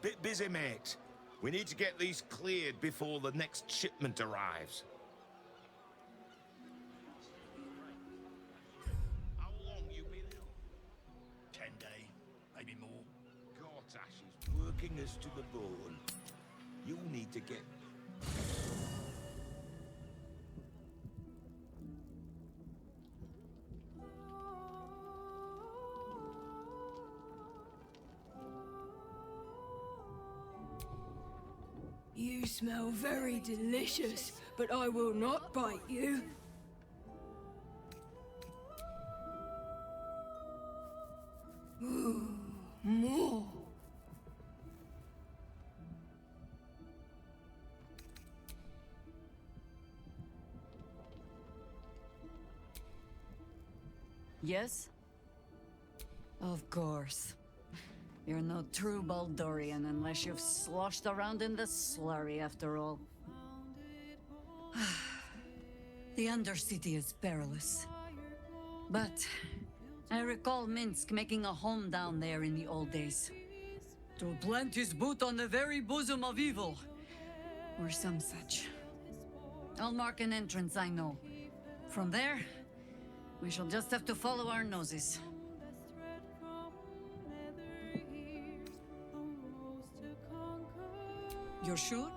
Bit busy, mate. We need to get these cleared before the next shipment arrives. How long you been ill? 10 days, maybe more. Gortash is working us to the bone. You need to get... You smell very delicious, but I will not bite you. Ooh, more. Yes? Of course. You're no true Baldurian unless you've sloshed around in the slurry after all. The Undercity is perilous. But I recall Minsk making a home down there in the old days. To plant his boot on the very bosom of evil. Or some such. I'll mark an entrance, I know. From there, we shall just have to follow our noses. You're sure?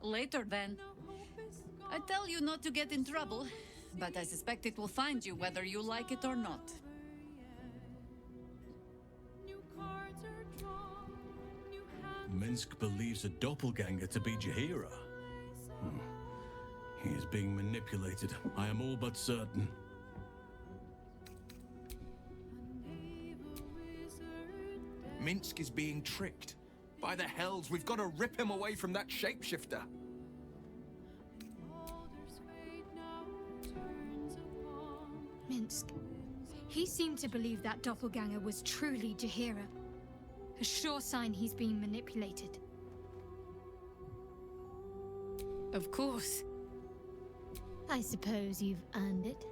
Later, then. I tell you not to get in trouble, but I suspect it will find you whether you like it or not. Minsk believes a doppelganger to be Jaheira. He is being manipulated, I am all but certain. Minsk is being tricked. By the hells, we've got to rip him away from that shapeshifter. Minsk. He seemed to believe that doppelganger was truly Jaheira. A sure sign he's being manipulated. Of course. I suppose you've earned it.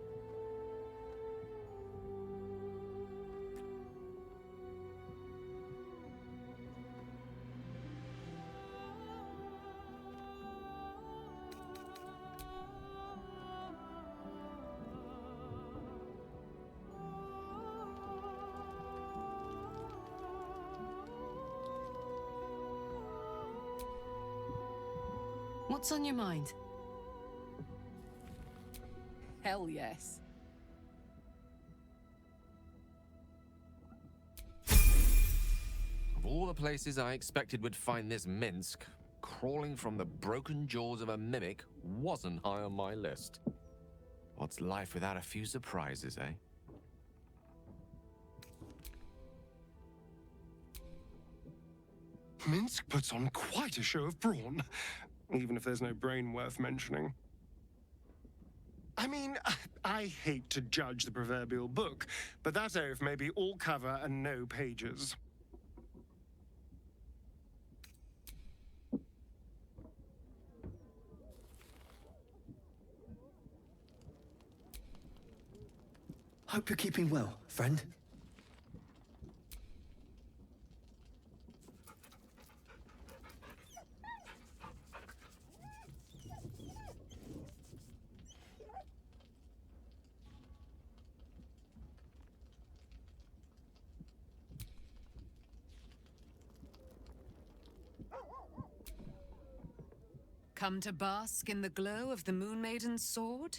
What's on your mind? Hell yes. Of all the places I expected would find this Minsk, crawling from the broken jaws of a mimic wasn't high on my list. What's life without a few surprises, eh? Minsk puts on quite a show of brawn, even if there's no brain worth mentioning. I mean, I hate to judge the proverbial book, but that oaf may be all cover and no pages. Hope you're keeping well, friend. Come to bask in the glow of the Moon Maiden's sword?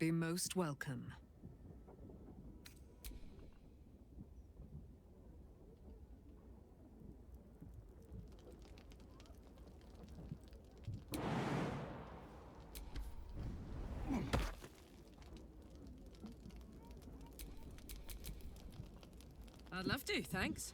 Be most welcome. I'd love to, thanks.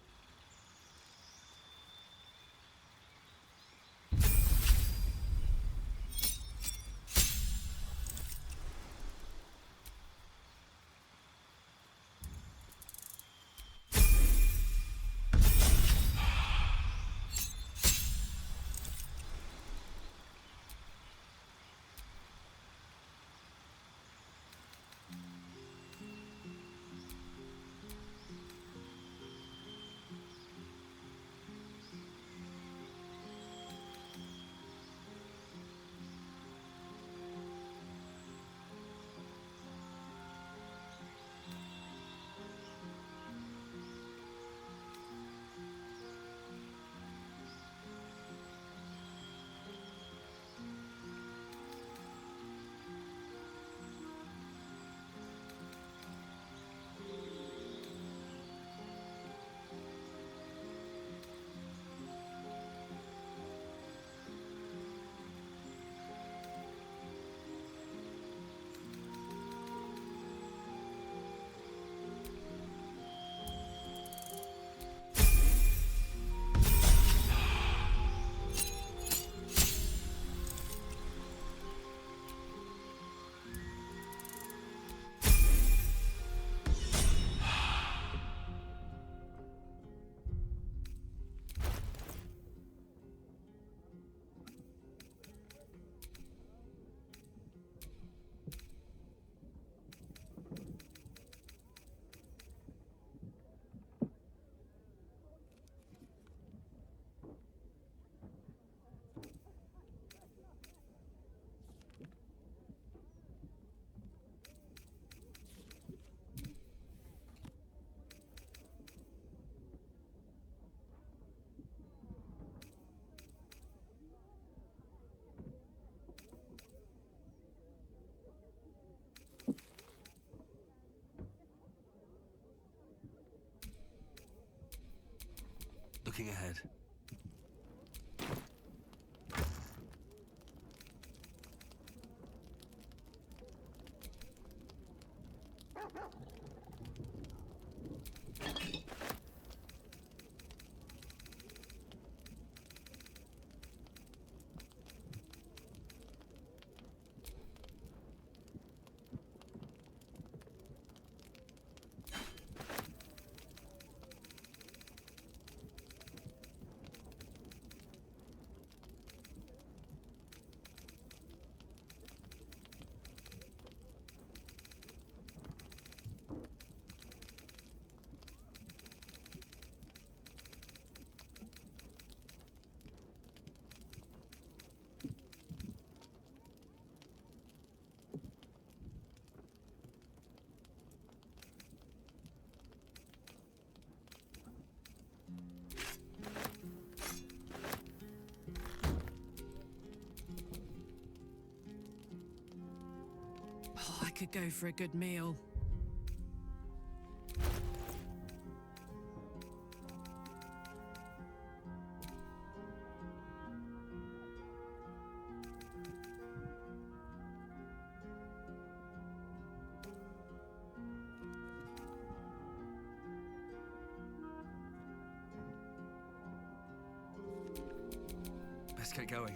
looking ahead. Oh, I could go for a good meal. Let's get going.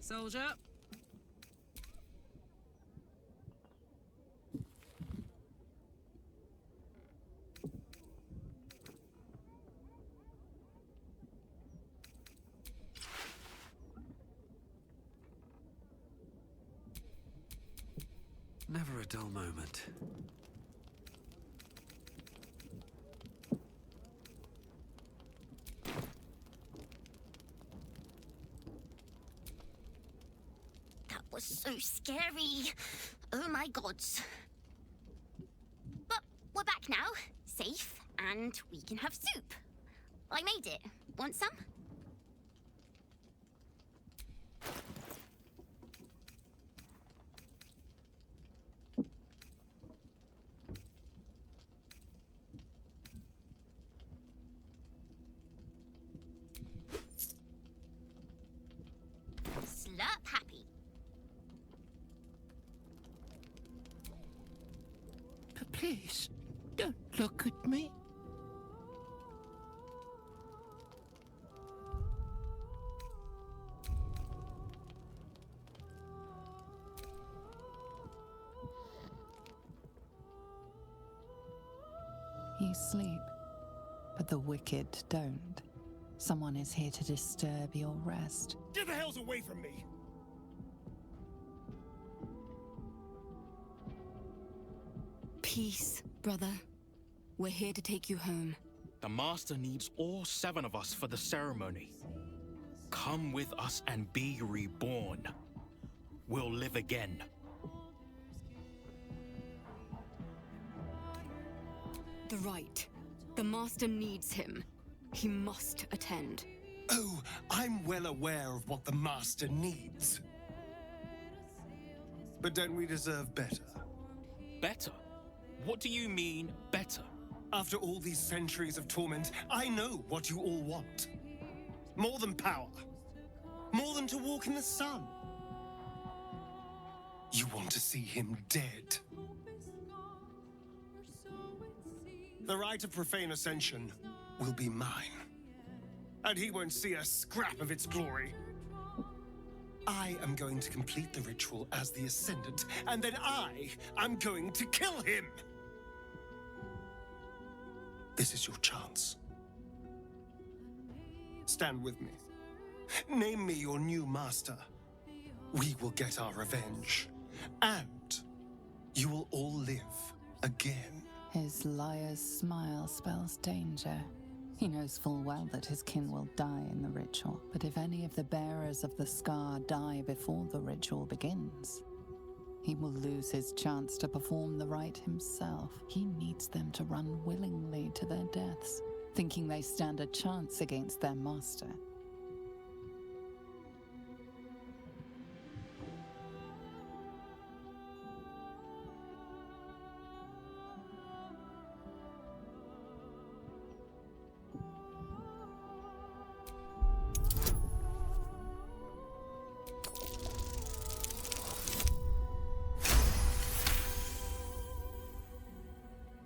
Soldier. Never a dull moment. That was so scary. Oh my gods. But we're back now, safe, and we can have soup. I made it. Want some? Slurp happy. But please, don't look at me. You sleep, but the wicked don't. Someone is here to disturb your rest. Get the hells away from me! Peace, brother. We're here to take you home. The Master needs all 7 of us for the ceremony. Come with us and be reborn. We'll live again. The rite. The Master needs him. He must attend. Oh, I'm well aware of what the Master needs. But don't we deserve better? Better? What do you mean, better? After all these centuries of torment, I know what you all want. More than power. More than to walk in the sun. You want to see him dead. The rite of profane ascension will be mine. And he won't see a scrap of its glory. I am going to complete the ritual as the Ascendant, and then I am going to kill him! This is your chance. Stand with me. Name me your new master. We will get our revenge. And you will all live again. His liar's smile spells danger. He knows full well that his kin will die in the ritual, but if any of the bearers of the scar die before the ritual begins, he will lose his chance to perform the rite himself. He needs them to run willingly to their deaths, thinking they stand a chance against their master.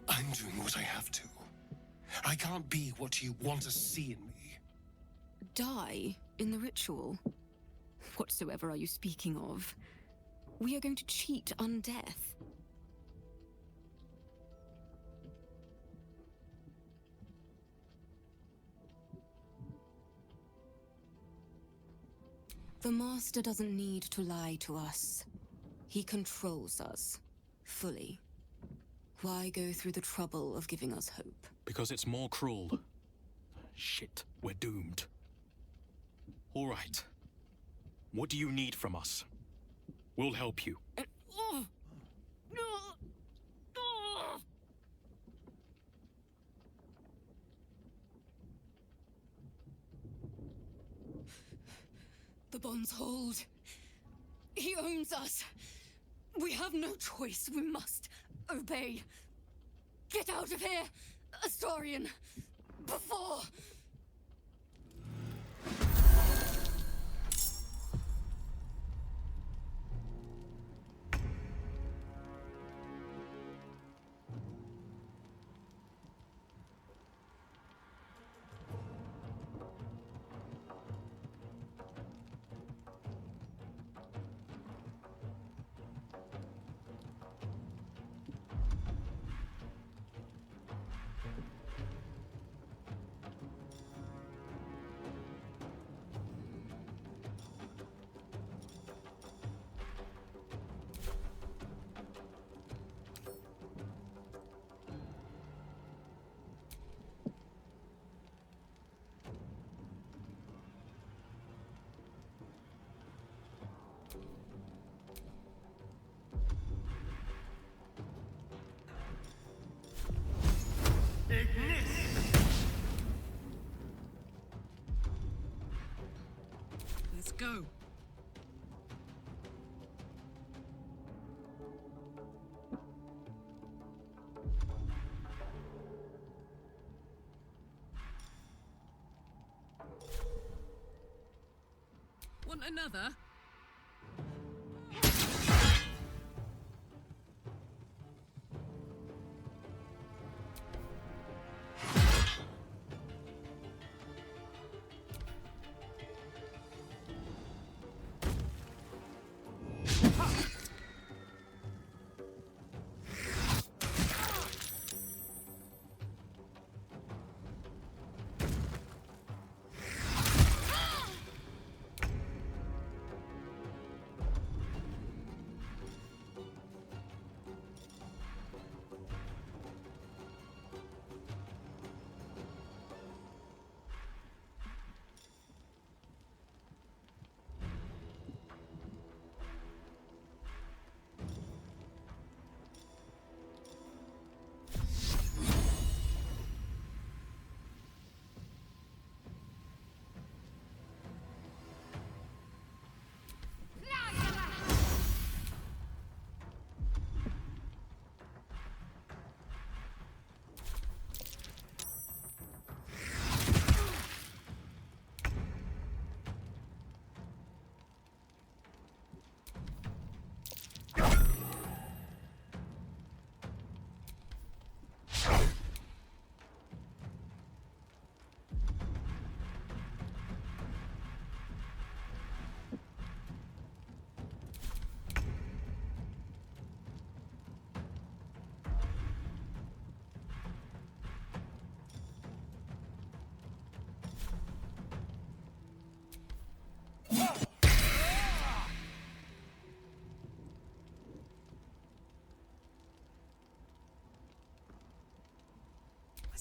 I'm doing what I have to. I can't be what you want to see in me. Die in the ritual? Whatsoever are you speaking of? We are going to cheat undeath. The Master doesn't need to lie to us. He controls us, fully. Why go through the trouble of giving us hope? Because it's more cruel. Shit, we're doomed. All right. What do you need from us? We'll help you. The bonds hold. He owns us. We have no choice. We must obey. Get out of here, Astarion, before... Let's go. Want another?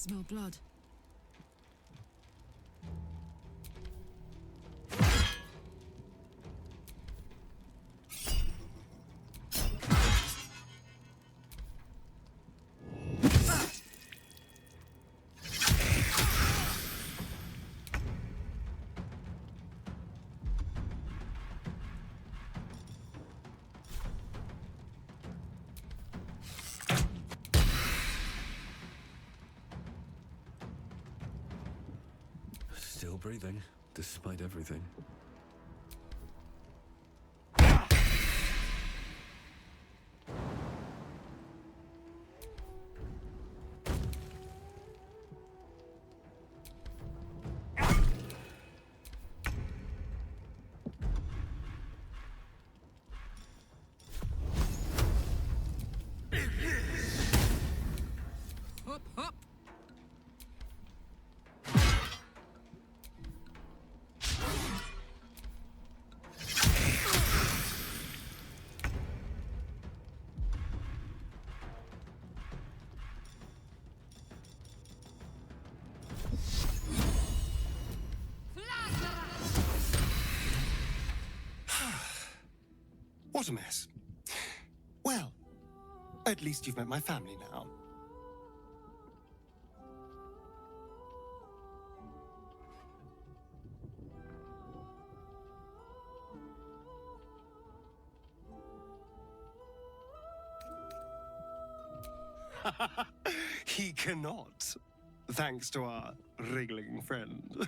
Smell blood. Still breathing, despite everything. Hop, hop. What a mess. Well, at least you've met my family now. He cannot, thanks to our wriggling friend.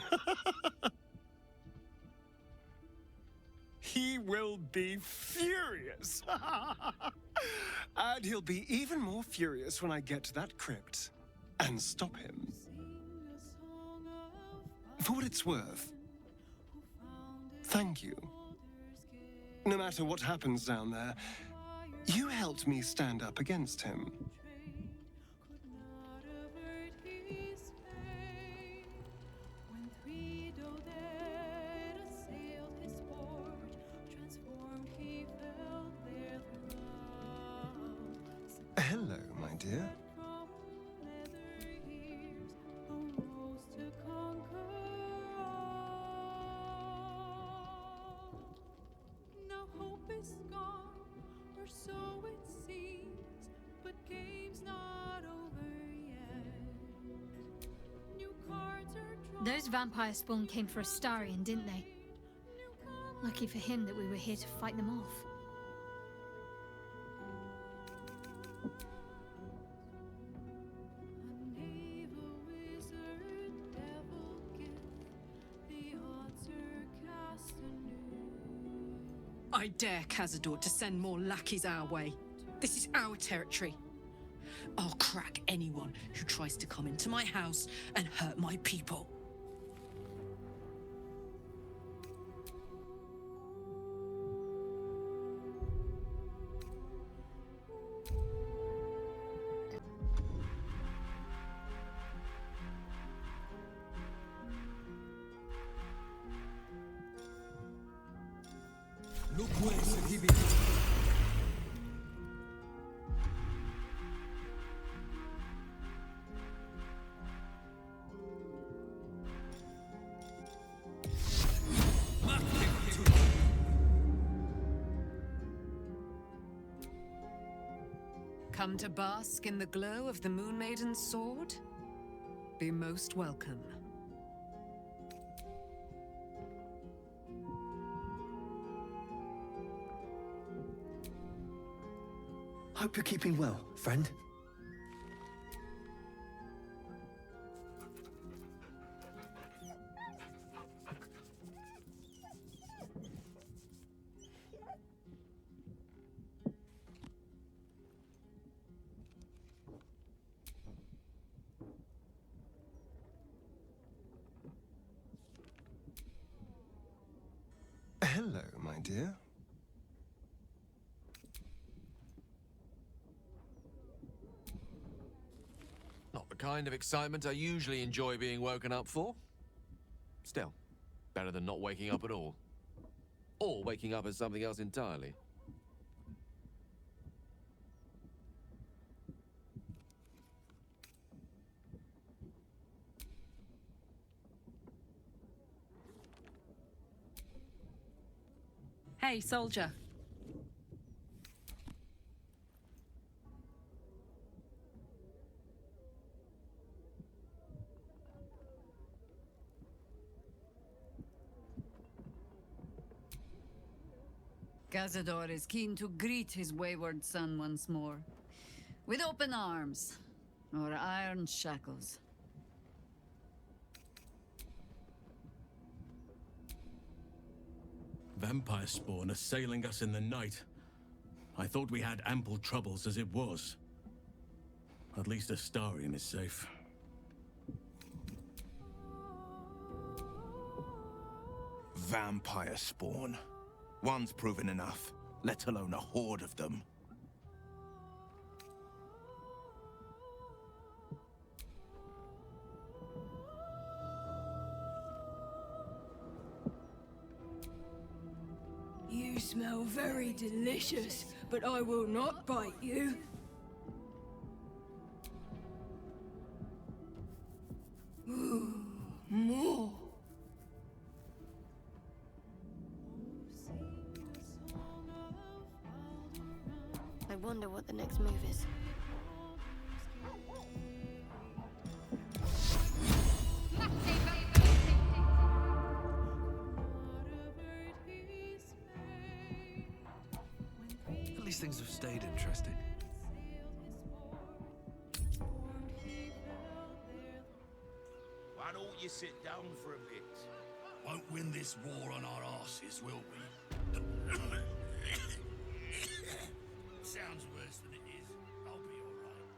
He will be furious. And he'll be even more furious when I get to that crypt and stop him. For what it's worth, thank you. No matter what happens down there, you helped me stand up against him. Hello, my dear. Now hope is gone, or so it seems, but game's not over yet. New cards are drawn. Those vampire spawn came for Astarion, didn't they? Lucky for him that we were here to fight them off. I dare Cazador to send more lackeys our way. This is our territory. I'll crack anyone who tries to come into my house and hurt my people. Look where he be. Come to bask in the glow of the Moon Maiden's sword? Be most welcome. Hope you're keeping well, friend. Hello, my dear. Not the kind of excitement I usually enjoy being woken up for. Still, better than not waking up at all. Or waking up as something else entirely. Hey, soldier. Cazador is keen to greet his wayward son once more. With open arms, or iron shackles. Vampire spawn assailing us in the night. I thought we had ample troubles as it was. At least Astarion is safe. Vampire spawn. One's proven enough, let alone a horde of them. You smell very delicious, but I will not bite you. Ooh, more. I wonder what the next move is. At least things have stayed interesting. Why don't you sit down for a bit? Won't win this war on our asses, will we? Sounds worse than it is. I'll be all right.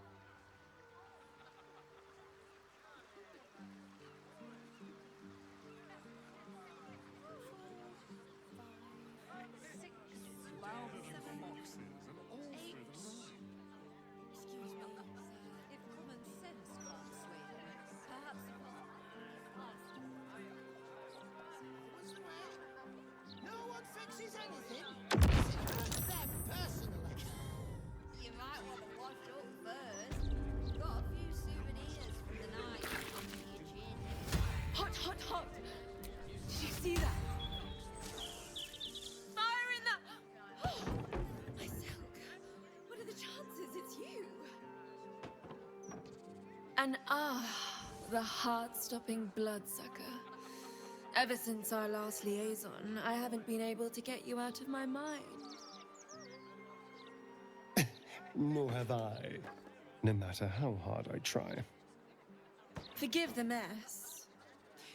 No one fixes anything. This is for them personally. You might want to wash up first. Got a few souvenirs from the night under your chin. Hot, hot, hot! Did you see that? Fire in the... Oh, my silk. What are the chances it's you? And the heart-stopping bloodsucker. Ever since our last liaison, I haven't been able to get you out of my mind. Nor have I, no matter how hard I try. Forgive the mess.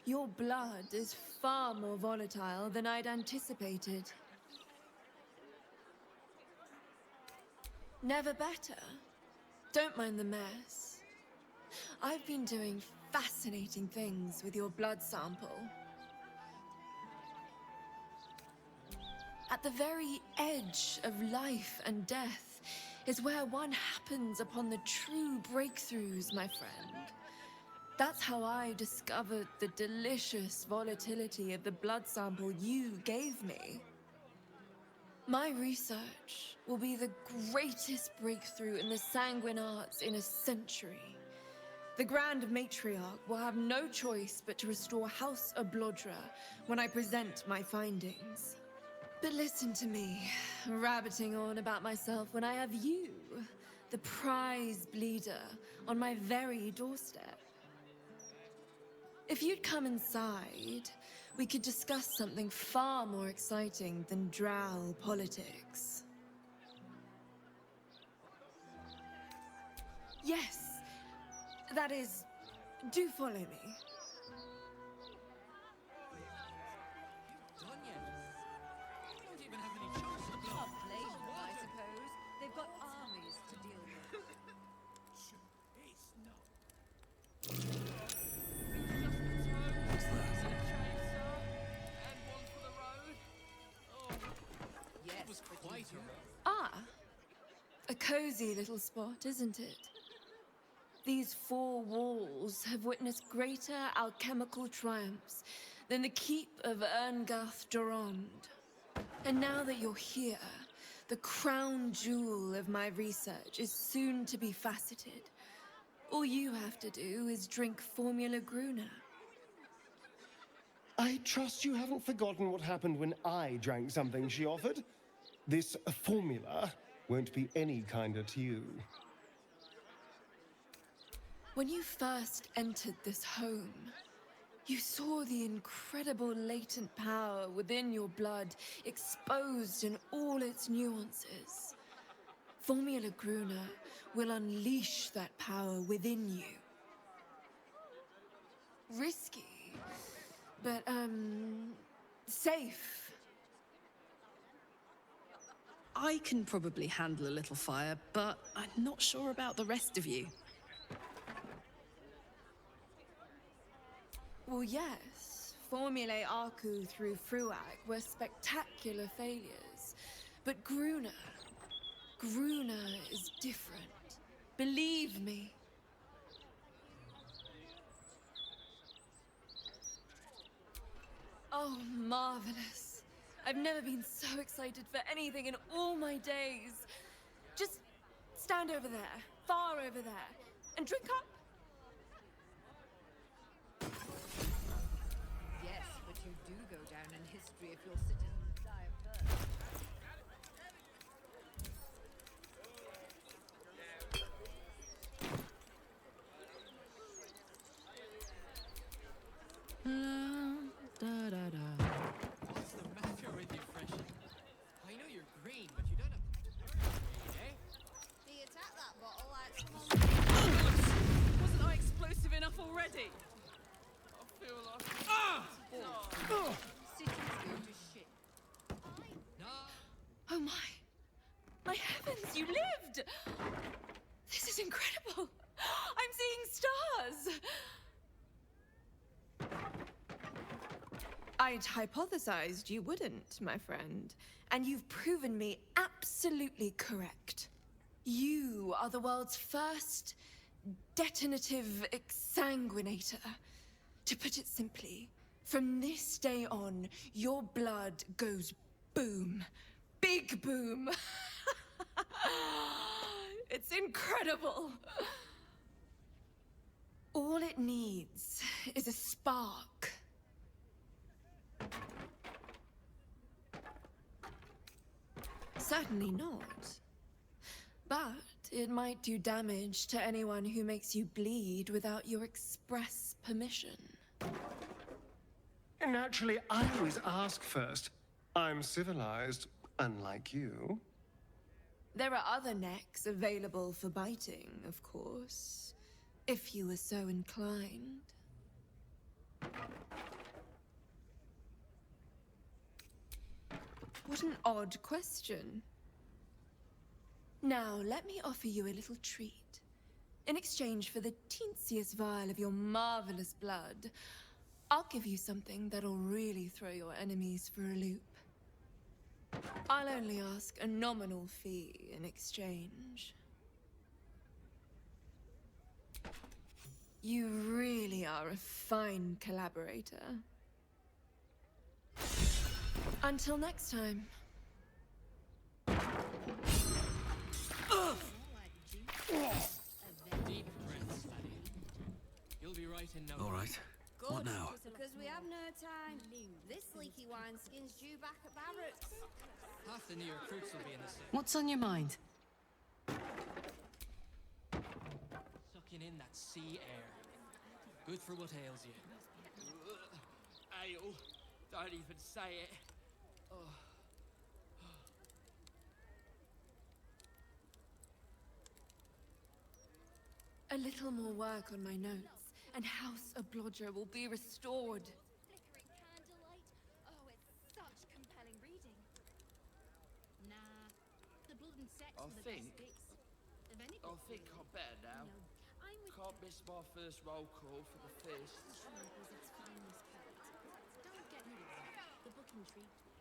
Your blood is far more volatile than I'd anticipated. Never better. Don't mind the mess. I've been doing fascinating things with your blood sample. At the very edge of life and death is where one happens upon the true breakthroughs, my friend. That's how I discovered the delicious volatility of the blood sample you gave me. My research will be the greatest breakthrough in the sanguine arts in a century. The Grand Matriarch will have no choice but to restore House Baldur'S when I present my findings. But listen to me, rabbiting on about myself when I have you, the prize bleeder, on my very doorstep. If you'd come inside, we could discuss something far more exciting than drow politics. Yes, that is, do follow me. They've got armies to deal with. Yes, quite A cozy little spot, isn't it? These four walls have witnessed greater alchemical triumphs than the keep of Erngath Durand. And now that you're here, the crown jewel of my research is soon to be faceted. All you have to do is drink Formula Gruner. I trust you haven't forgotten what happened when I drank something she offered. This formula won't be any kinder to you. When you first entered this home, you saw the incredible latent power within your blood exposed in all its nuances. Formula Gruner will unleash that power within you. Risky, but, safe. I can probably handle a little fire, but I'm not sure about the rest of you. Well, yes. Formulae Arcu through Fruag were spectacular failures. But Gruner is different. Believe me. Oh, marvelous. I've never been so excited for anything in all my days. Just stand over there, far over there, and drink up. Yes, but you do go down in history if your citizens die of thirst. What's the matter with you, Freshy? I know you're green, but you don't have to turn green, eh? He attacked that bottle like someone... Wasn't I explosive enough already? I feel like... Cities go to shit. Oh my. My heavens, you lived! This is incredible. I'm seeing stars. I'd hypothesized you wouldn't, my friend. And you've proven me absolutely correct. You are the world's first detonative exsanguinator. To put it simply, from this day on, your blood goes boom. Big boom. It's incredible. All it needs is a spark. Certainly not. But it might do damage to anyone who makes you bleed without your express permission. Naturally, I always ask first. I'm civilized, unlike you. There are other necks available for biting, of course, if you were so inclined. What an odd question. Now, let me offer you a little treat. In exchange for the teensiest vial of your marvelous blood, I'll give you something that'll really throw your enemies for a loop. I'll only ask a nominal fee in exchange. You really are a fine collaborator. Until next time. Deep breaths, laddie. You'll be right in no All right. Good, What now? because we have no time. This leaky wineskin's due back at barracks. Half the new recruits will be in the city. What's on your mind? Sucking in that sea air. Good for what ails you. Ale. Don't even say it. Oh. A little more work on my notes, and House Oblodger will be restored. Flickering candlelight. Oh, it's such compelling reading. Nah, the blood and sex I were the think- best bits. Of any I think I'm better now. Can't miss my first roll call for the fists. Wizard's finest character. Don't get me wrong, the book intrigued me.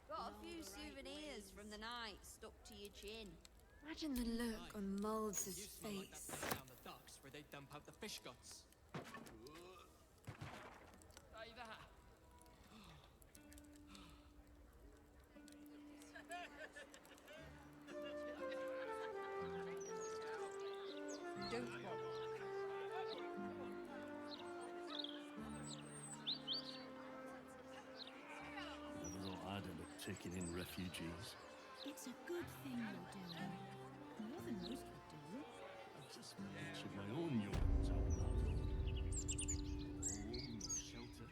Got a few souvenirs from the night stuck to your chin. Imagine the look on Moulds' You smell like face. that place down the docks where they dump out the fish guts. Hey, that. Don't bother. taking in refugees. It's a good thing you're doing. More than most would do. I've just mentioned my own yawns out loud. Home, no shelter.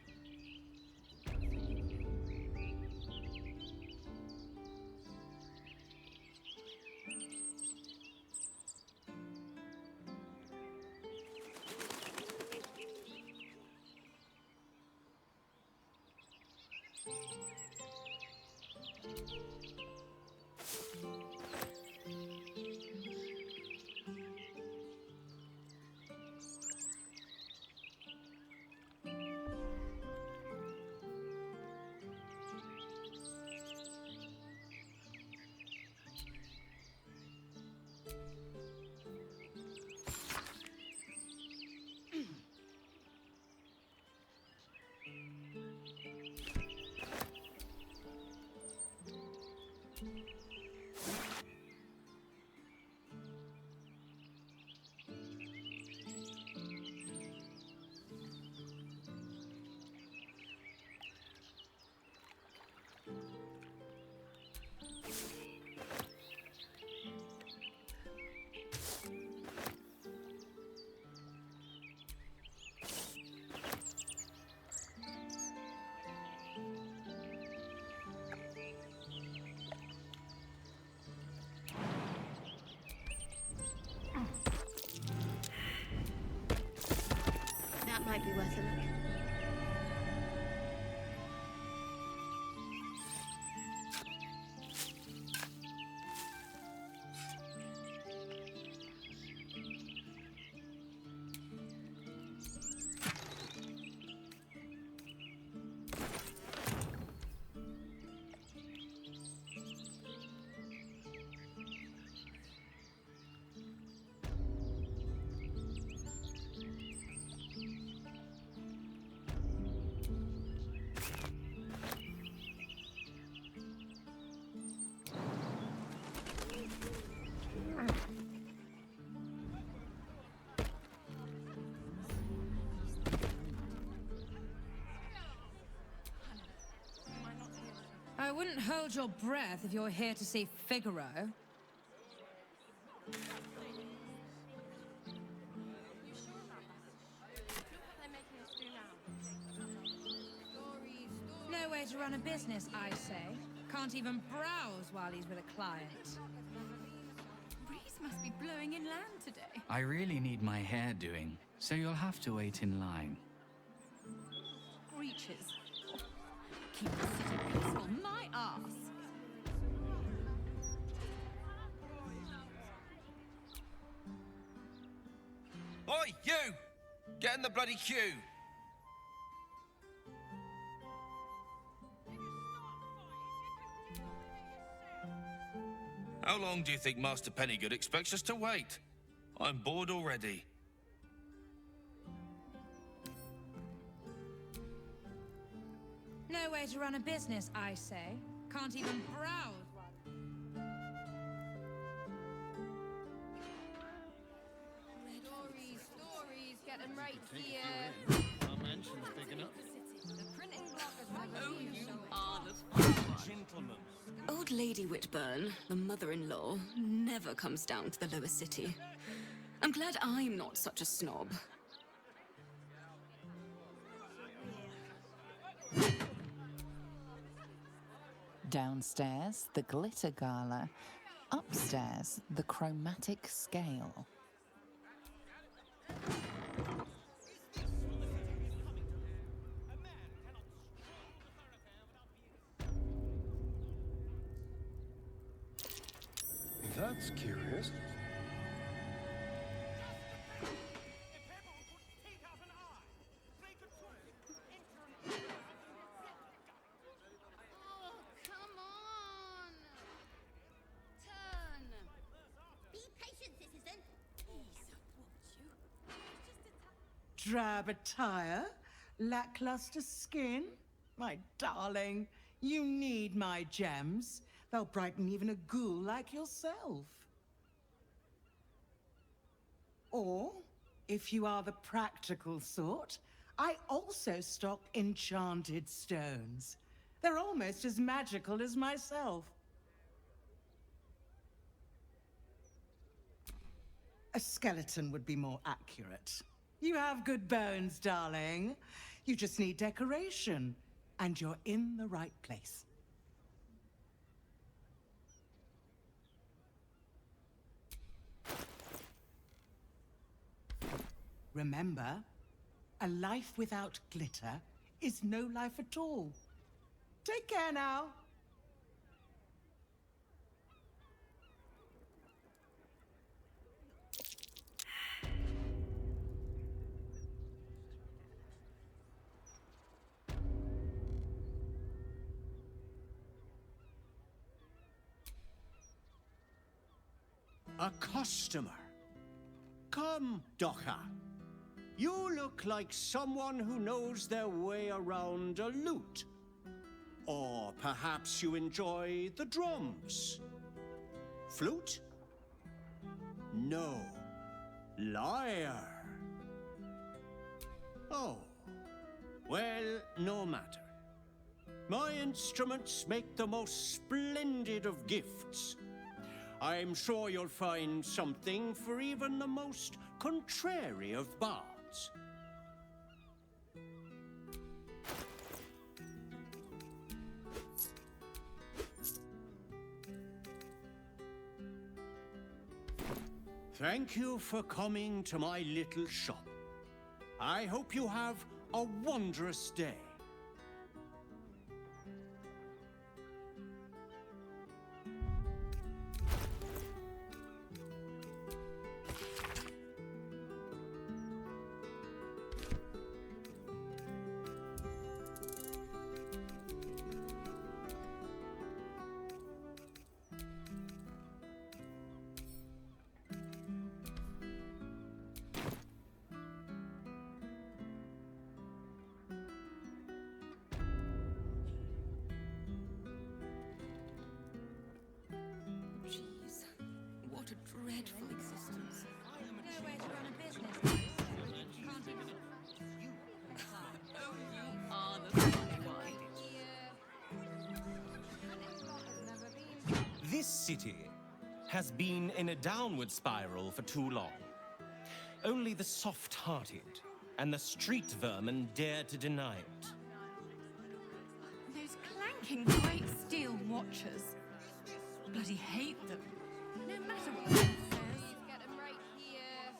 That might be worth a look. I wouldn't hold your breath if you're here to see Figaro. No way to run a business, I say. Can't even browse while he's with a client. Breeze must be blowing inland today. I really need my hair doing, so you'll have to wait in line. Reaches. Keep the city peaceful, my arse. Oi, you! Get in the bloody queue! How long do you think Master Pennygood expects us to wait? I'm bored already. No way to run a business, I say. Can't even browse while... Stories, get them right here. Our mansion's big enough. The printing block is Gentlemen. Old Lady Whitburn, the mother-in-law, never comes down to the lower city. I'm glad I'm not such a snob. Downstairs, the glitter gala. Upstairs, the chromatic scale. That's curious. Oh, come on! Turn! Be patient, citizen! Drab attire? Lackluster skin? My darling, you need my gems. They'll brighten even a ghoul like yourself. Or, if you are the practical sort, I also stock enchanted stones. They're almost as magical as myself. A skeleton would be more accurate. You have good bones, darling. You just need decoration, and you're in the right place. Remember, a life without glitter is no life at all. Take care now. A customer. Come, Docha. You look like someone who knows their way around a lute. Or perhaps you enjoy the drums. Flute? No. Lyre. Oh. Well, no matter. My instruments make the most splendid of gifts. I'm sure you'll find something for even the most contrary of bards. Thank you for coming to my little shop. I hope you have a wondrous day. Jeez, what a dreadful existence. No way to run a business. Can't even... You are the funny one. This city has been in a downward spiral for too long. Only the soft-hearted and the street vermin dare to deny it. Those clanking great steel watchers. Bloody hate them. No matter what it says. Get them right here.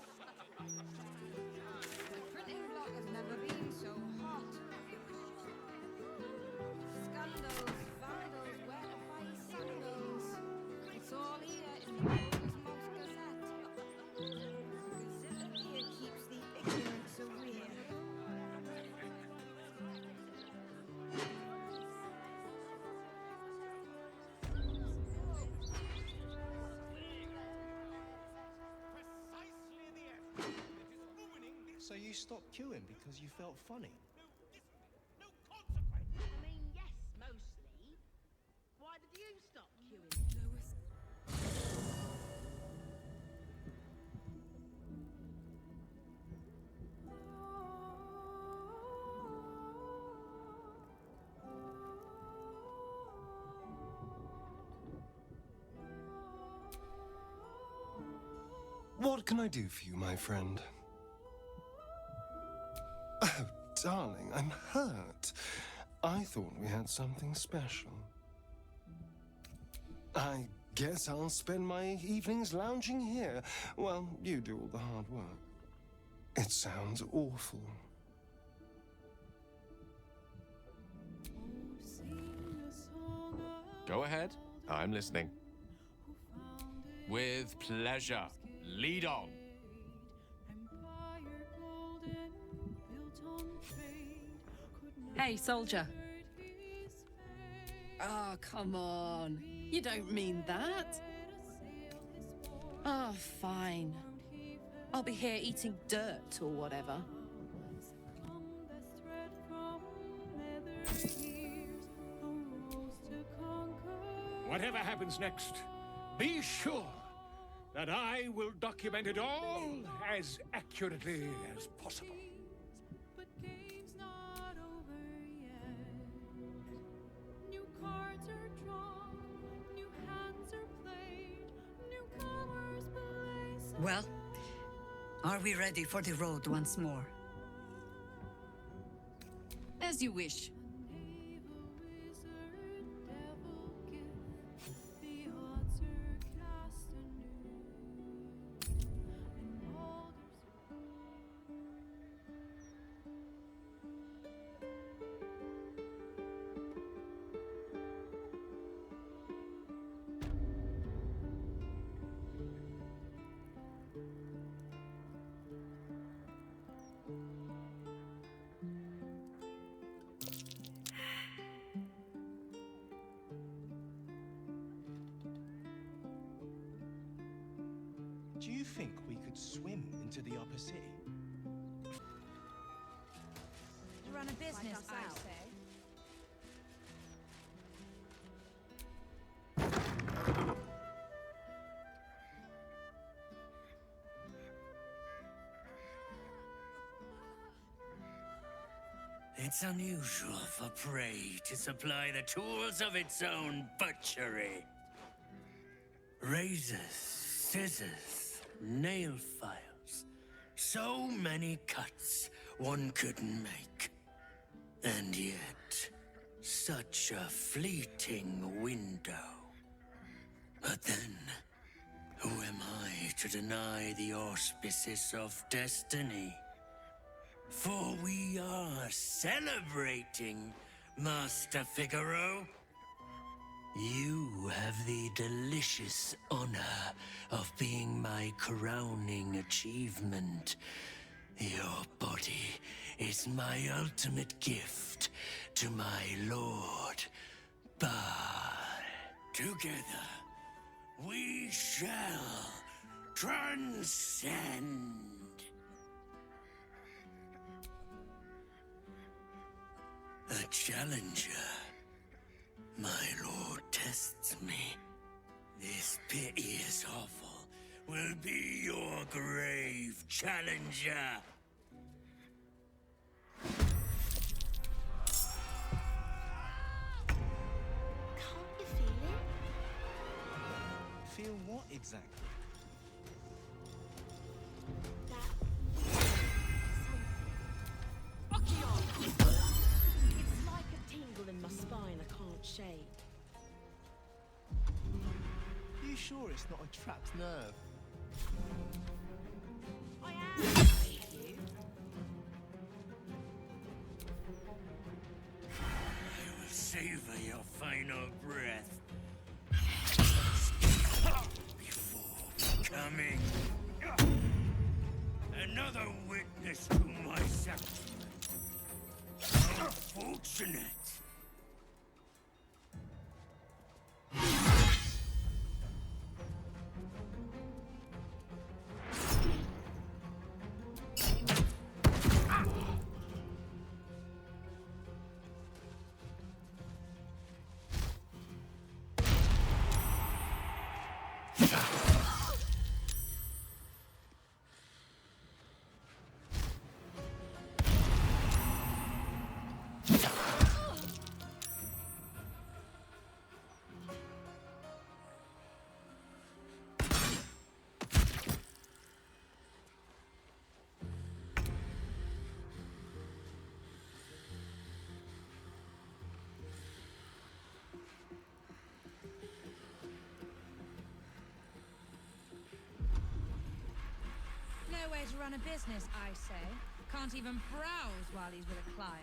The printing block has never been so hot. Scandals, vandals, where to find sandals. It's all here in the Baldur'S Gazette. Gazette here keeps the ignorance aware. So you stopped queuing because you felt funny? I mean, yes, mostly. Why did you stop queuing? What can I do for you, my friend? Oh, darling, I'm hurt. I thought we had something special. I guess I'll spend my evenings lounging here while you do all the hard work. It sounds awful. Go ahead. I'm listening. With pleasure. Lead on. Hey, soldier. Oh, come on. You don't mean that. Oh, fine. I'll be here eating dirt or whatever. Whatever happens next, be sure that I will document it all as accurately as possible. swords are drawn, new hands are played, newcomers blaze. Well, are we ready for the road once more? As you wish. The odds are cast anew, and Baldur's. Do you think we could swim into the upper city? To run a business, I say. It's unusual for prey to supply the tools of its own butchery. Razors, scissors, nail files. So many cuts one couldn't make. And yet, such a fleeting window. But then, who am I to deny the auspices of destiny? For we are celebrating, Master Figaro. You have the delicious honor of being my crowning achievement. Your body is my ultimate gift to my lord, Bal. Together, we shall transcend. A challenger. My lord tests me. This piteous hovel will be your grave, challenger. Can't you feel it? Feel what exactly? It's like a tingle in my spine I can't shake. You sure it's not a trapped nerve? I am afraid of you. I will savor your final breath before becoming another witness to my sacrament. Unfortunate. No way to run a business, I say. Can't even browse while he's with a client.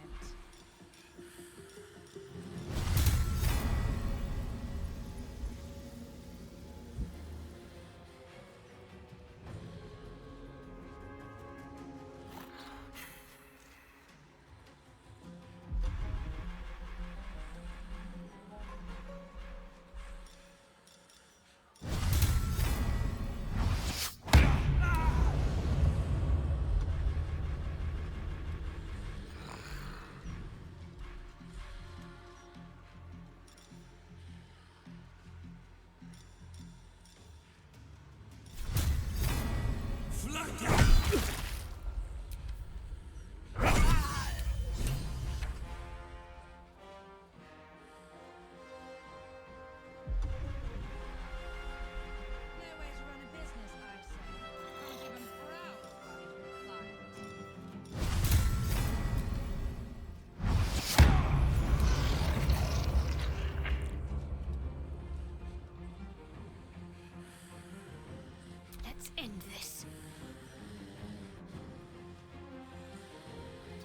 Let's end this.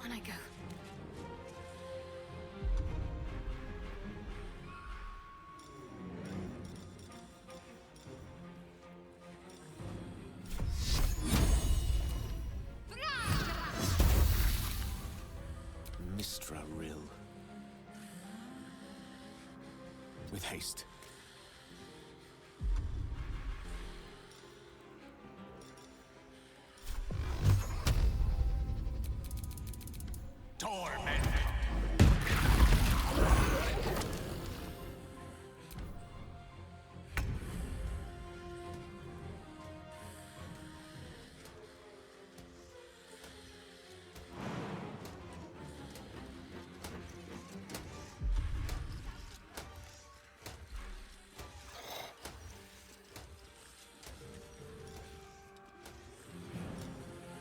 On I go. Mistra Rill. With haste. Torment!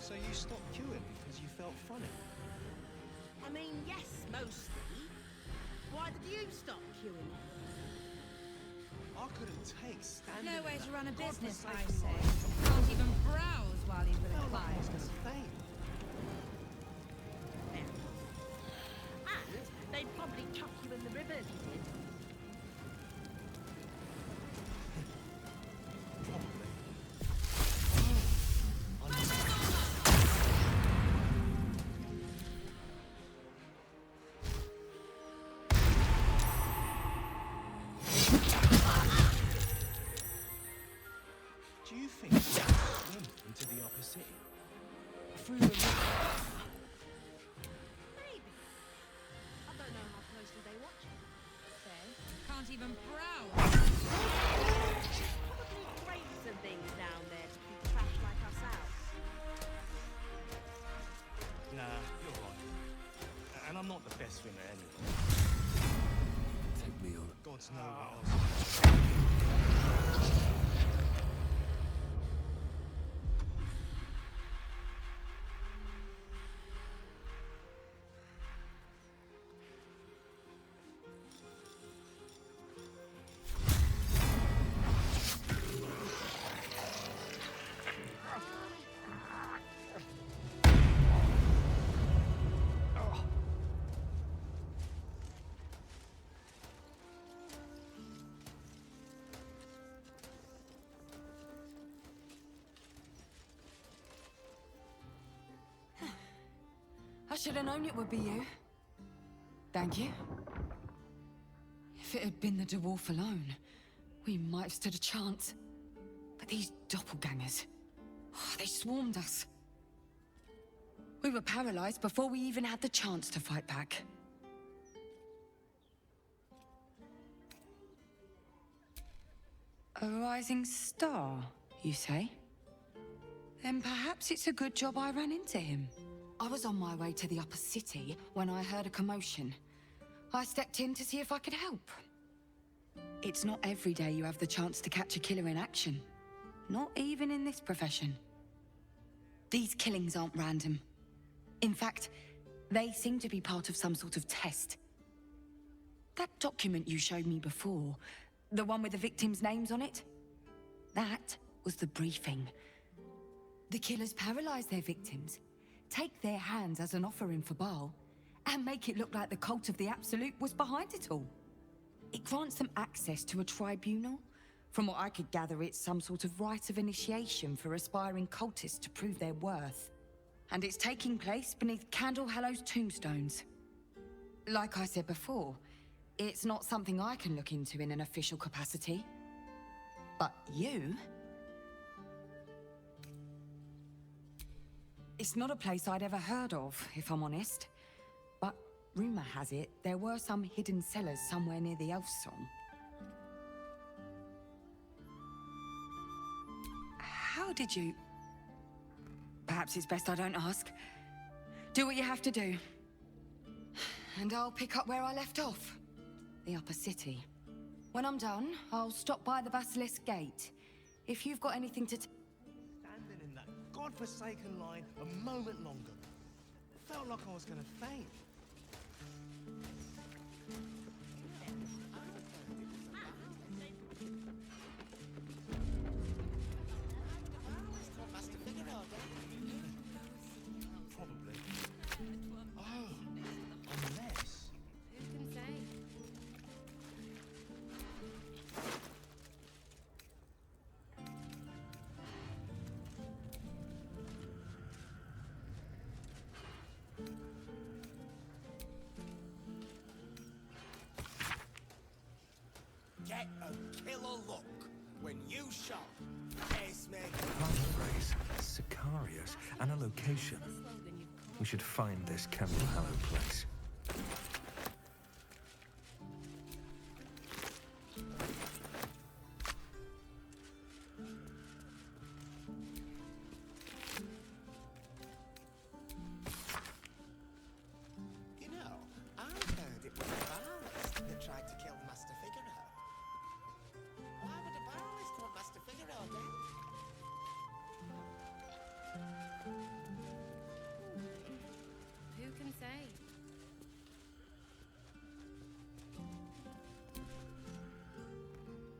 So you stopped queuing because you felt funny? I mean, yes, mostly. Why did you stop queuing? I couldn't take standing. Nowhere in to that run a business, I godforsaken say. line. Can't even browse while he's with a Felt like I was client. gonna faint. And they'd probably chuck you in the river if you did. Do you think we could swim into the upper city? Through the river? Maybe. I don't know how closely they watch it. Can't even browse. Probably crates and things down there to keep trash like us out. Nah, you're right. And I'm not the best swimmer anyway. Take me on. Gods know what else. I should have known it would be you. Thank you. If it had been the dwarf alone, we might have stood a chance. But these doppelgangers, they swarmed us. We were paralyzed before we even had the chance to fight back. A rising star, you say? Then perhaps it's a good job I ran into him. I was on my way to the upper city when I heard a commotion. I stepped in to see if I could help. It's not every day you have the chance to catch a killer in action. Not even in this profession. These killings aren't random. In fact, they seem to be part of some sort of test. That document you showed me before, the one with the victims' names on it, that was the briefing. The killers paralyze their victims, take their hands as an offering for Baal, and make it look like the cult of the Absolute was behind it all. It grants them access to a tribunal. From what I could gather, it's some sort of rite of initiation for aspiring cultists to prove their worth. And it's taking place beneath Candle Hallow's tombstones. Like I said before, it's not something I can look into in an official capacity. But you... It's not a place I'd ever heard of, if I'm honest. But rumor has it, there were some hidden cellars somewhere near the Elf Song. How did you... Perhaps it's best I don't ask. Do what you have to do. And I'll pick up where I left off. The upper city. When I'm done, I'll stop by the Basilisk Gate. If you've got anything to... Standing in that godforsaken line a moment longer. Felt like I was gonna faint. will I look when you show? Baldur'S, Sicarius, and a location. We should find this Kendall Hallow place. You know, I heard it was a Baldur'S that tried to kill Master Figaro. Why would a Baldur'S want Master Figaro dead? Who can say?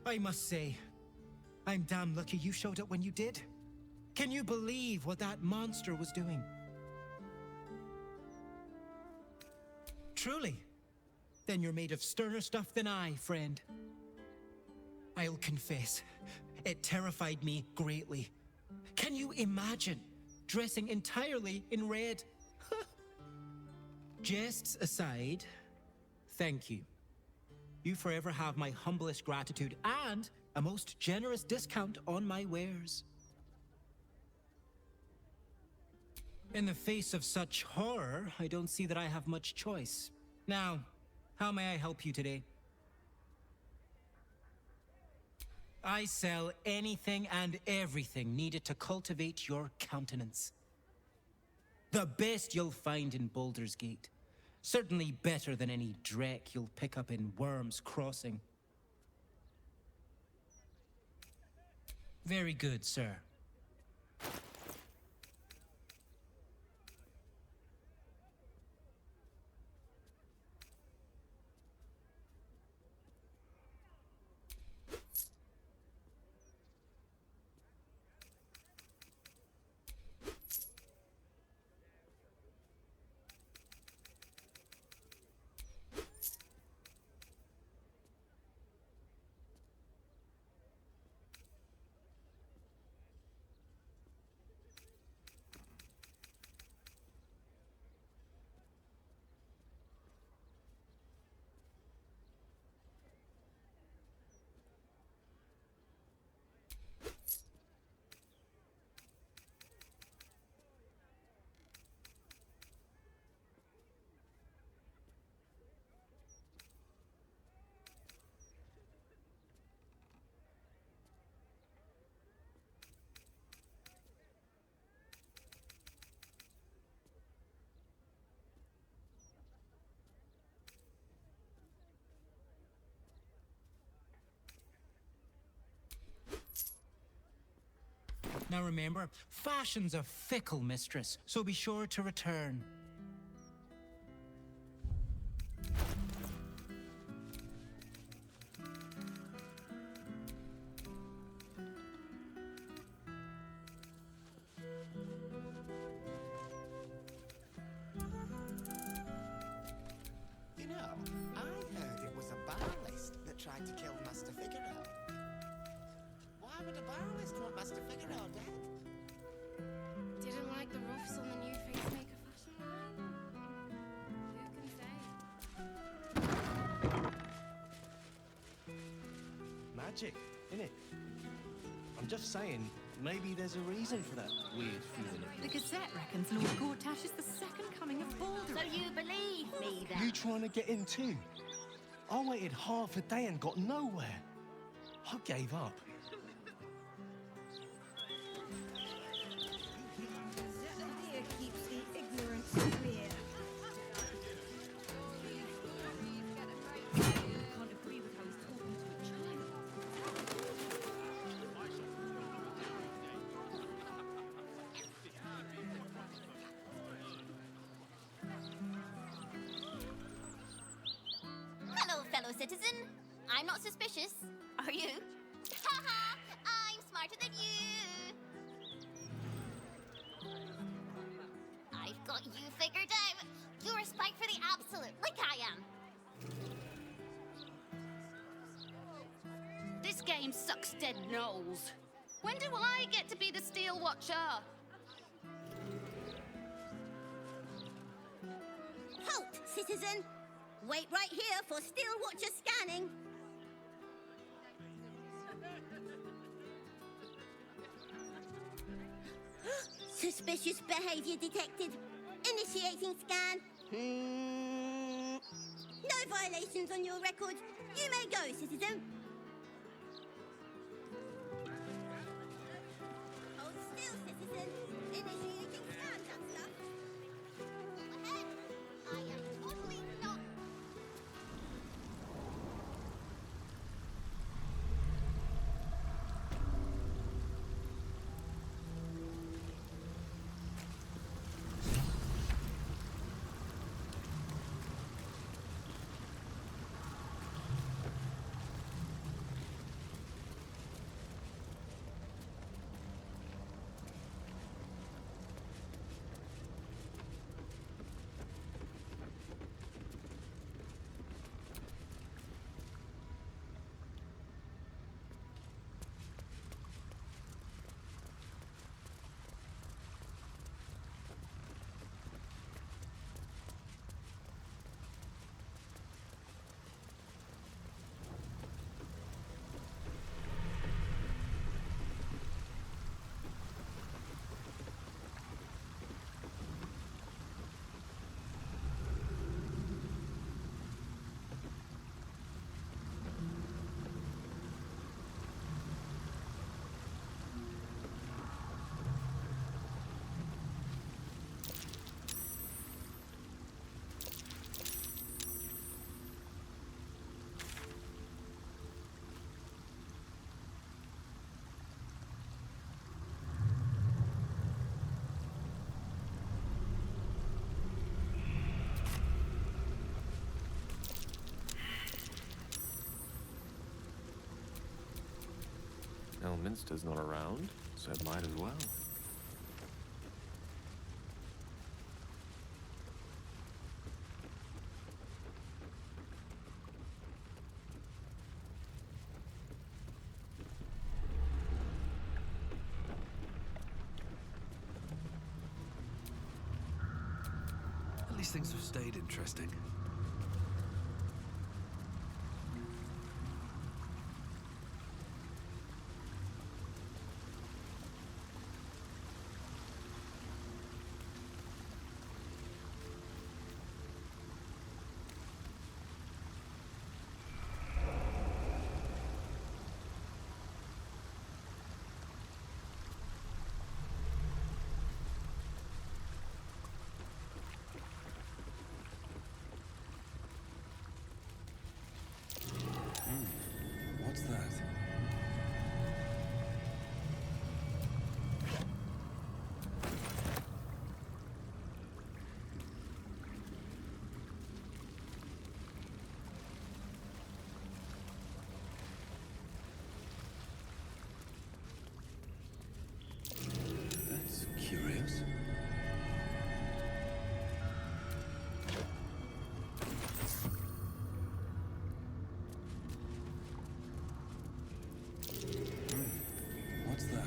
I must say, I'm damn lucky you showed up when you did. Can you believe what that monster was doing? Truly? Then you're made of sterner stuff than I, friend. I'll confess, it terrified me greatly. Can you imagine dressing entirely in red? Jests aside, thank you. You forever have my humblest gratitude and a most generous discount on my wares. In the face of such horror, I don't see that I have much choice. Now, how may I help you today? I sell anything and everything needed to cultivate your countenance. The best you'll find in Baldur's Gate. Certainly better than any dreck you'll pick up in Worm's Crossing. Very good, sir. Now remember, fashion's a fickle mistress, so be sure to return. You know, I heard it was a Baldur'S that tried to kill Master Figaro. Why would a Baldur'S want Master Figaro dead? Didn't like the ruffs on the new facemaker fashion line? Who can say? Magic, innit? I'm just saying, maybe there's a reason for that weird feeling. The Gazette reckons Lord Gortash is the second coming of Baldur'S. So you believe me then? You trying to get in too? I waited half a day and got nowhere. I gave up. Idea keeps the ignorance clear. Can't agree with how he's talking to a child. Hello, fellow citizen. I'm not suspicious. Are you? Haha! I'm smarter than you. I've got you figured out. You're a spy for the Absolute, like I am. This game sucks dead nose. When do I get to be the Steel Watcher? Halt, citizen! Wait right here for Steel Watcher scanning. Suspicious behavior detected. Initiating scan. No violations on your record. You may go, citizen. Hold still, citizen. Initiating scan, that stuff. Ahead. I am totally not. Elminster's not around, so it might as well. At least things have stayed interesting. What's that? That's curious. What's that?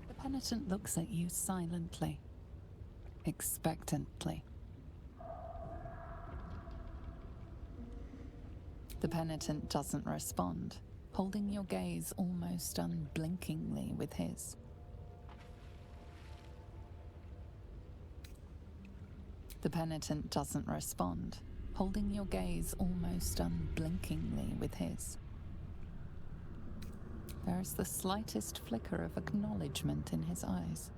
The penitent looks at you silently, expectantly. The penitent doesn't respond, holding your gaze almost unblinkingly with his. The penitent doesn't respond, holding your gaze almost unblinkingly with his. There is the slightest flicker of acknowledgement in his eyes.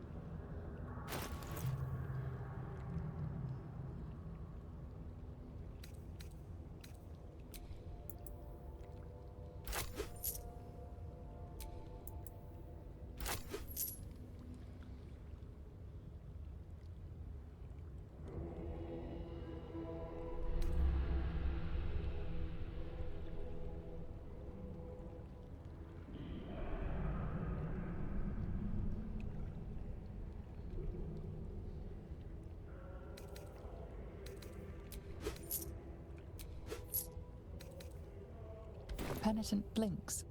The penitent blinks.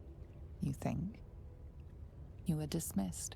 You think? You are dismissed.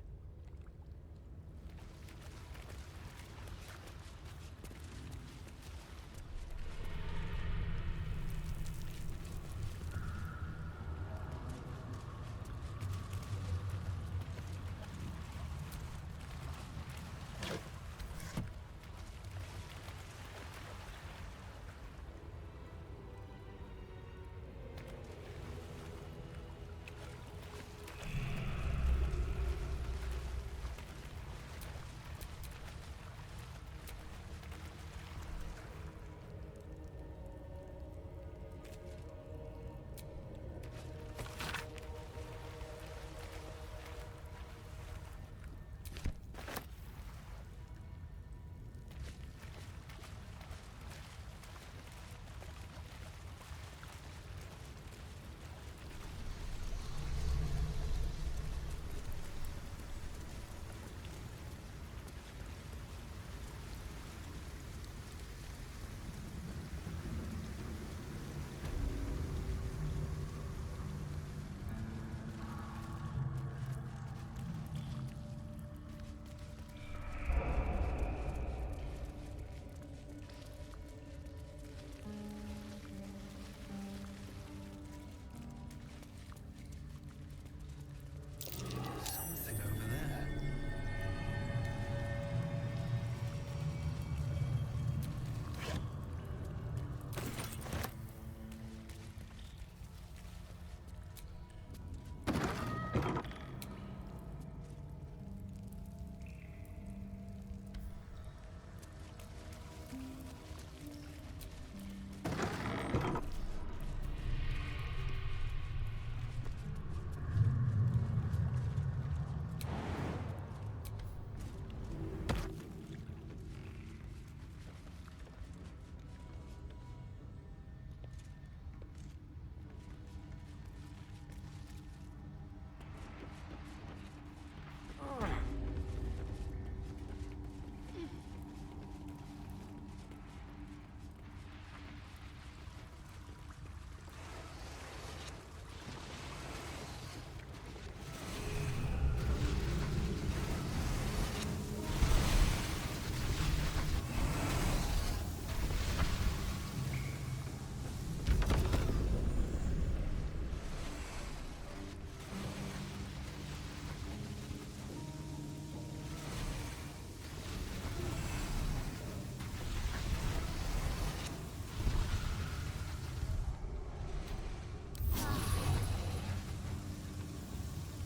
Something over there.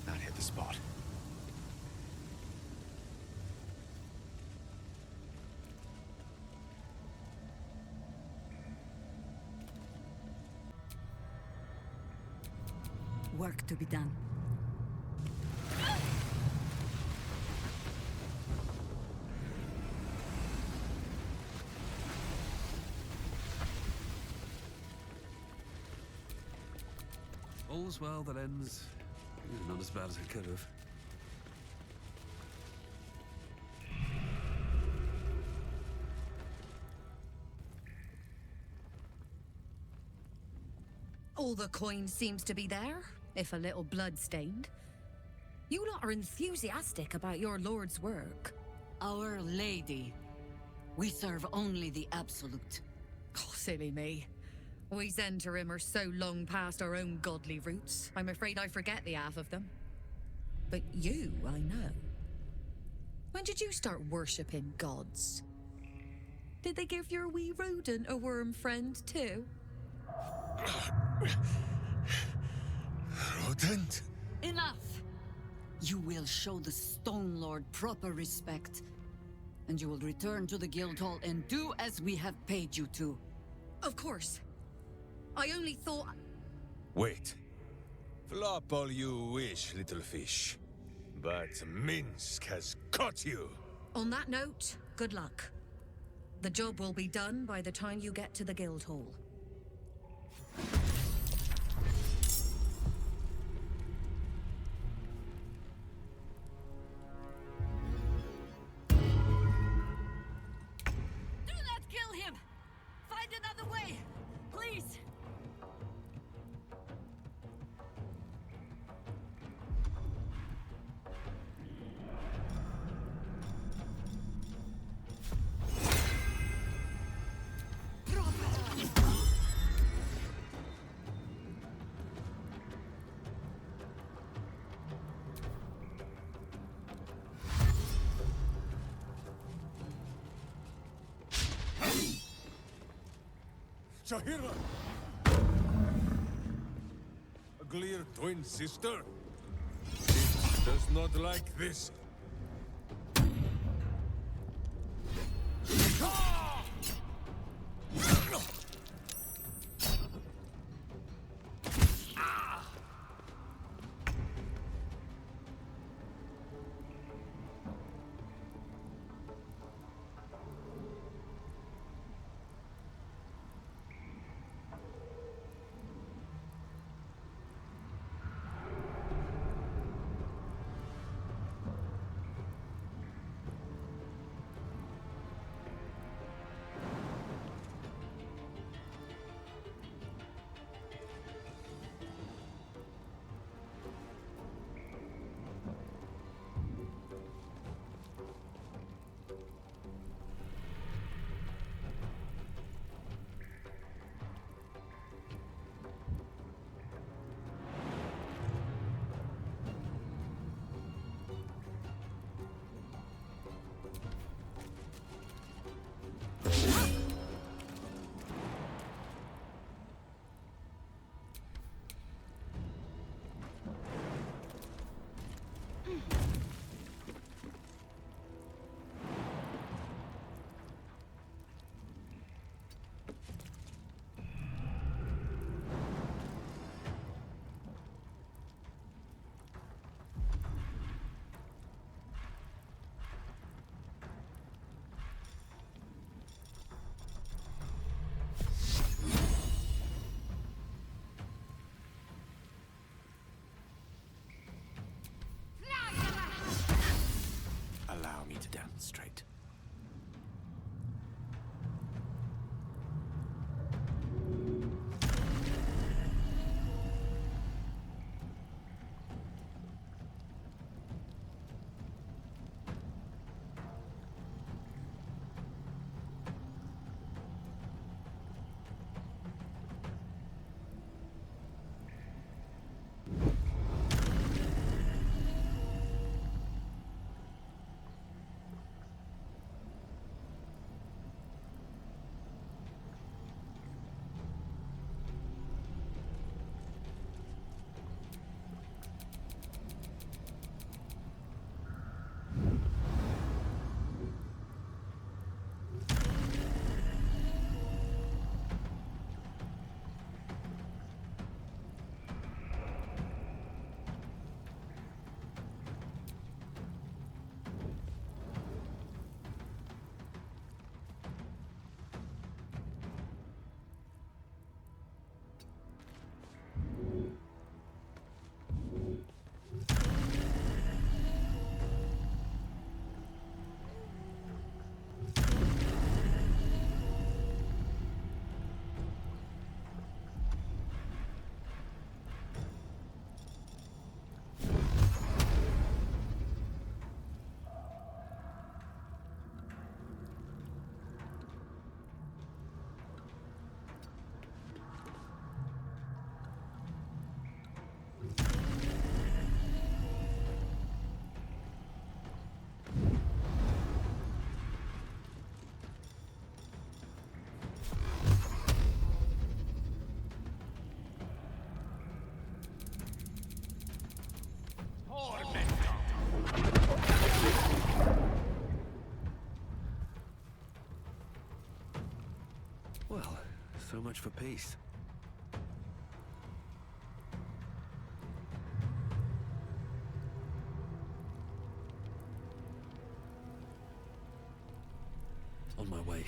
That hit the spot. Work to be done. All's well that ends. Not as bad as it could have. All the coin seems to be there, if a little blood-stained. You lot are enthusiastic about your lord's work. Our Lady. We serve only the absolute. Oh, silly me. We Zentarim are so long past our own godly roots, I'm afraid I forget the half of them. But you, I know. When did you start worshipping gods? Did they give your wee rodent a worm friend too? Rodent? Enough! You will show the Stone Lord proper respect, and you will return to the Guildhall and do as we have paid you to. Of course. I only thought... Wait. Flop all you wish, little fish. But Minsk has caught you! On that note, good luck. The job will be done by the time you get to the Guildhall. Do not kill him! Find another way! Please! Shahira! Uglier twin sister? It does not like this. So much for peace. On my way.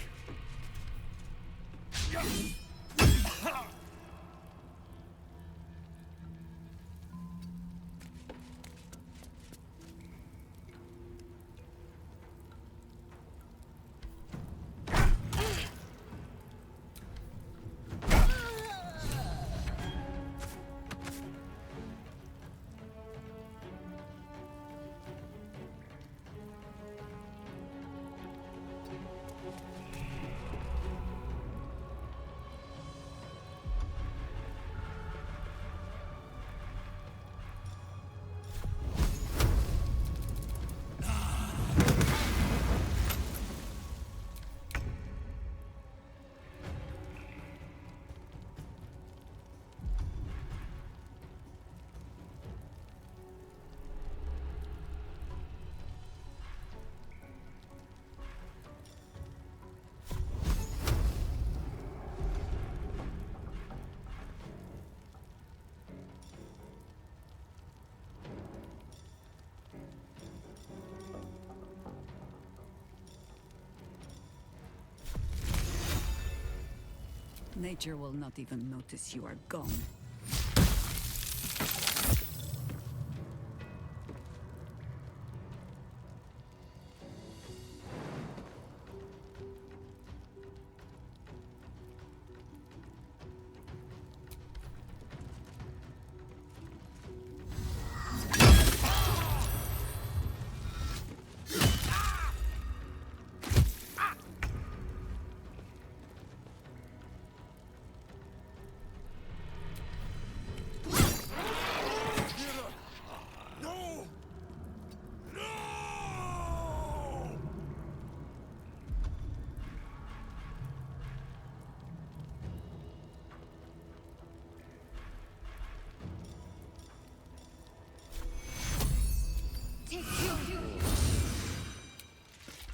Nature will not even notice you are gone.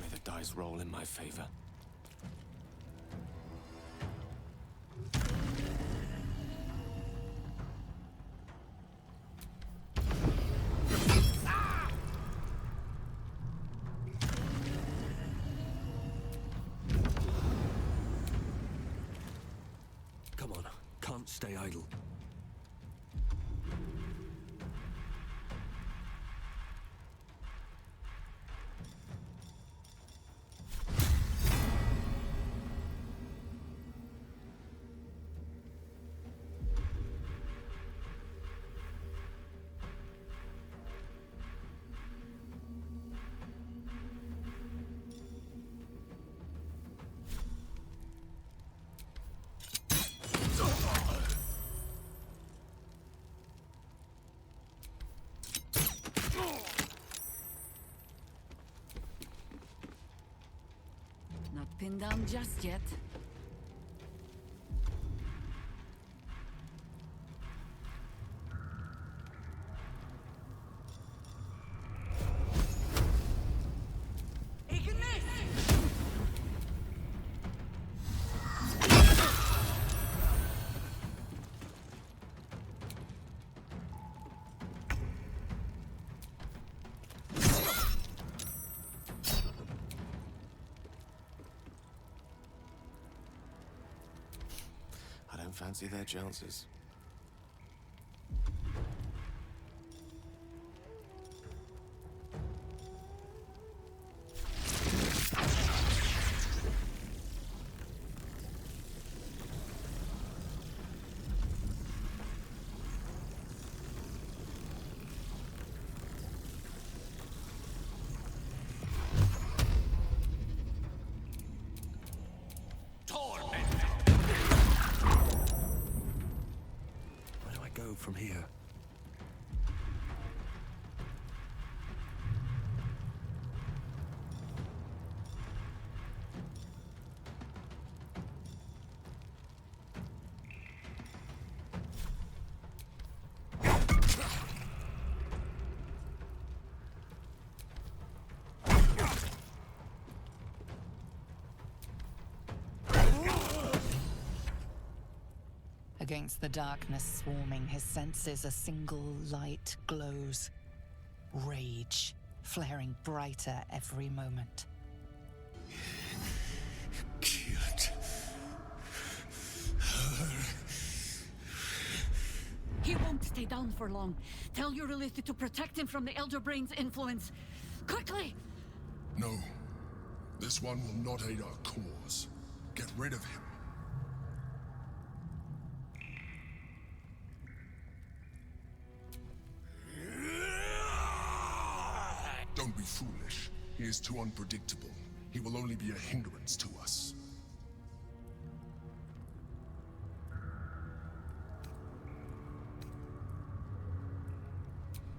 May the dice roll in my favor. Come on, can't stay idle. Not pinned down just yet. I don't fancy their chances. Against the darkness swarming, his senses a single light glows. Rage, flaring brighter every moment. Killed her. He won't stay down for long. Tell your Elith to protect him from the Elder Brain's influence. Quickly! No. This one will not aid our cause. Get rid of him. Don't be foolish. He is too unpredictable. He will only be a hindrance to us.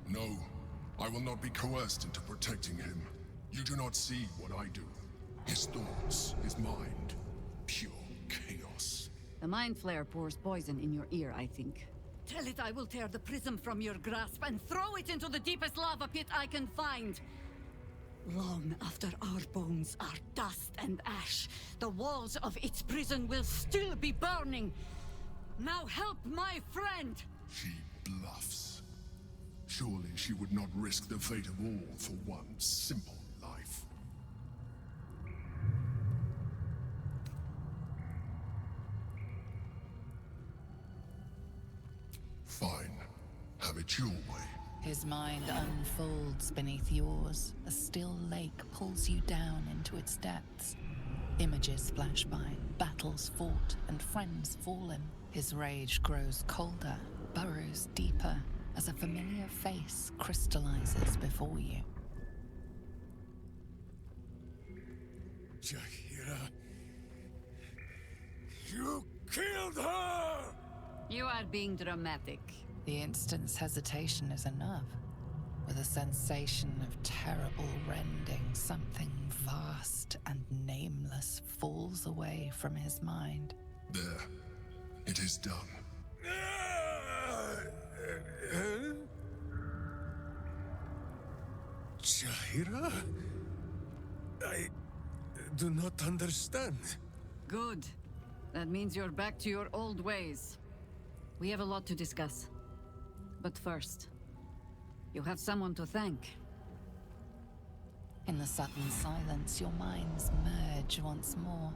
No, I will not be coerced into protecting him. You do not see what I do. His thoughts, his mind, pure chaos. The Mind Flare pours poison in your ear, I think. Tell it I will tear the prism from your grasp and throw it into the deepest lava pit I can find. Long after our bones are dust and ash, the walls of its prison will still be burning. Now help my friend! She bluffs. Surely she would not risk the fate of all for one simple life. Fine. Have it your way. His mind unfolds beneath yours. A still lake pulls you down into its depths. Images flash by, battles fought, and friends fallen. His rage grows colder, burrows deeper, as a familiar face crystallizes before you. Jaheira, you killed her! You are being dramatic. The instant's hesitation is enough. With a sensation of terrible rending, something vast and nameless falls away from his mind. There. It is done. Jaheira? I do not understand. Good. That means you're back to your old ways. We have a lot to discuss. But first, you have someone to thank. In the sudden silence, your minds merge once more.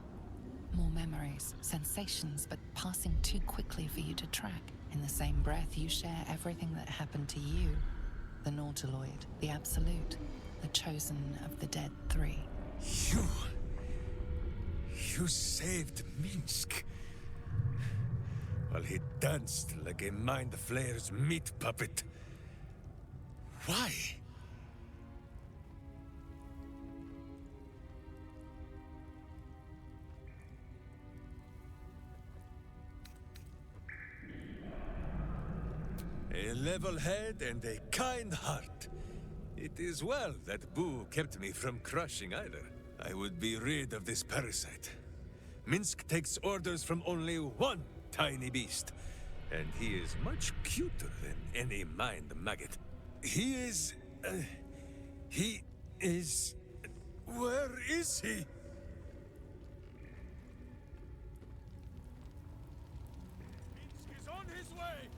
More memories, sensations, but passing too quickly for you to track. In the same breath, you share everything that happened to you. The Nautiloid, the Absolute, the chosen of the dead three. You saved Minsk. While he danced like a Mind Flayer's meat puppet. Why? A level head and a kind heart. It is well that Boo kept me from crushing either. I would be rid of this parasite. Minsk takes orders from only one tiny beast, and he is much cuter than any mind maggot. He is... Where is he? Minsk is on his way!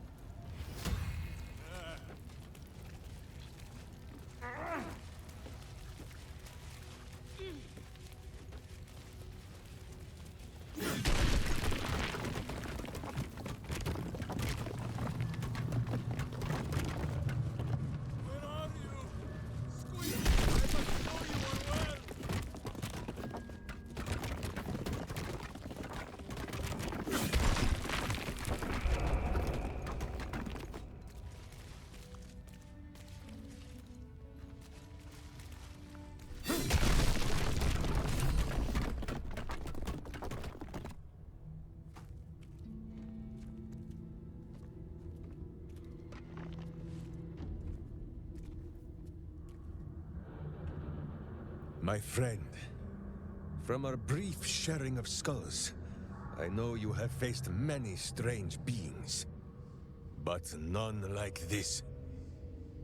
My friend, from our brief sharing of skulls, I know you have faced many strange beings, but none like this.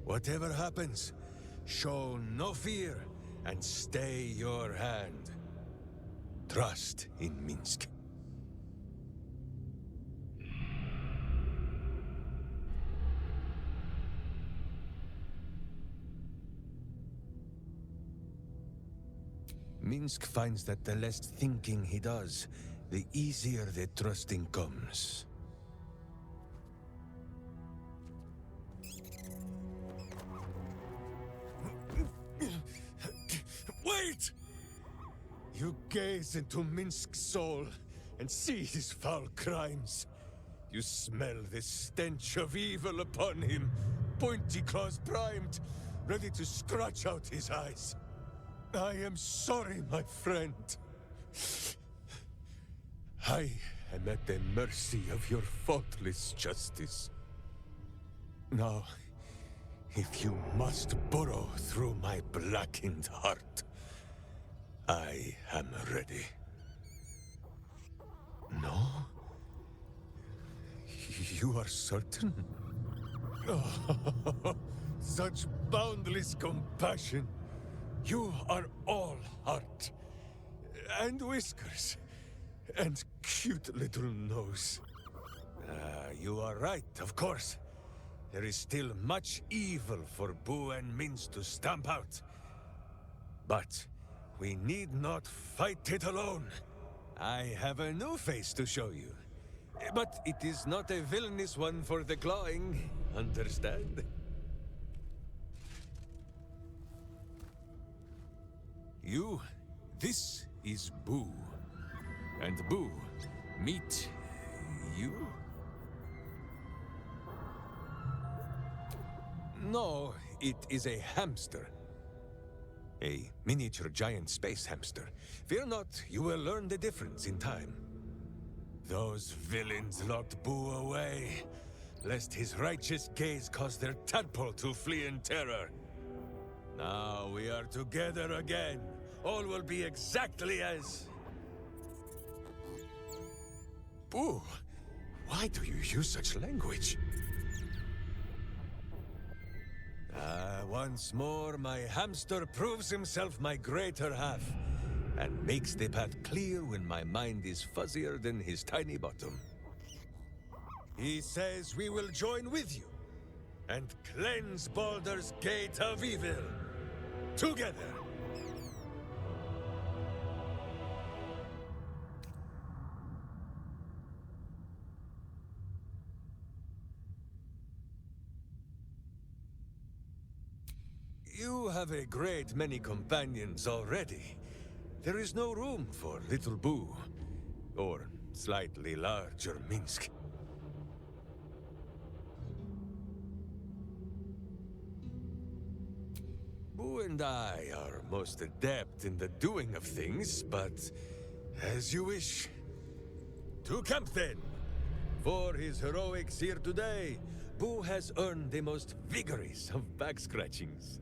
Whatever happens, show no fear and stay your hand. Trust in Minsk. Minsk finds that the less thinking he does, the easier the trusting comes. Wait! You gaze into Minsk's soul and see his foul crimes. You smell the stench of evil upon him, pointy claws primed, ready to scratch out his eyes. I am sorry, my friend. I am at the mercy of your faultless justice. Now, if you must burrow through my blackened heart, I am ready. No? You are certain? Oh, such boundless compassion. You are all heart. And whiskers. And cute little nose. You are right, of course. There is still much evil for Boo and Minsk to stamp out. But we need not fight it alone. I have a new face to show you. But it is not a villainous one for the clawing, understand? This is Boo. And Boo, meet you? No, it is a hamster. A miniature giant space hamster. Fear not, you will learn the difference in time. Those villains locked Boo away, lest his righteous gaze cause their tadpole to flee in terror. Now we are together again. All will be exactly as... Boo, why do you use such language? Once more, my hamster proves himself my greater half, and makes the path clear when my mind is fuzzier than his tiny bottom. He says we will join with you, and cleanse Baldur's Gate of evil. Together! You have a great many companions already. There is no room for little Boo, or slightly larger Minsk. Boo and I are most adept in the doing of things, but as you wish. To camp then! For his heroics here today, Boo has earned the most vigorous of back scratchings.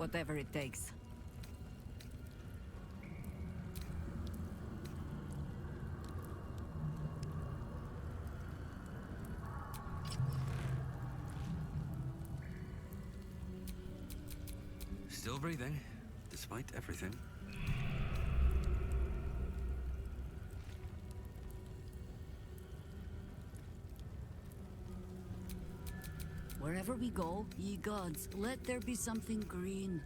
whatever it takes. Still breathing, despite everything. Wherever we go, ye gods, let there be something green.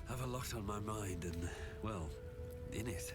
Have a lot on my mind and, well, in it.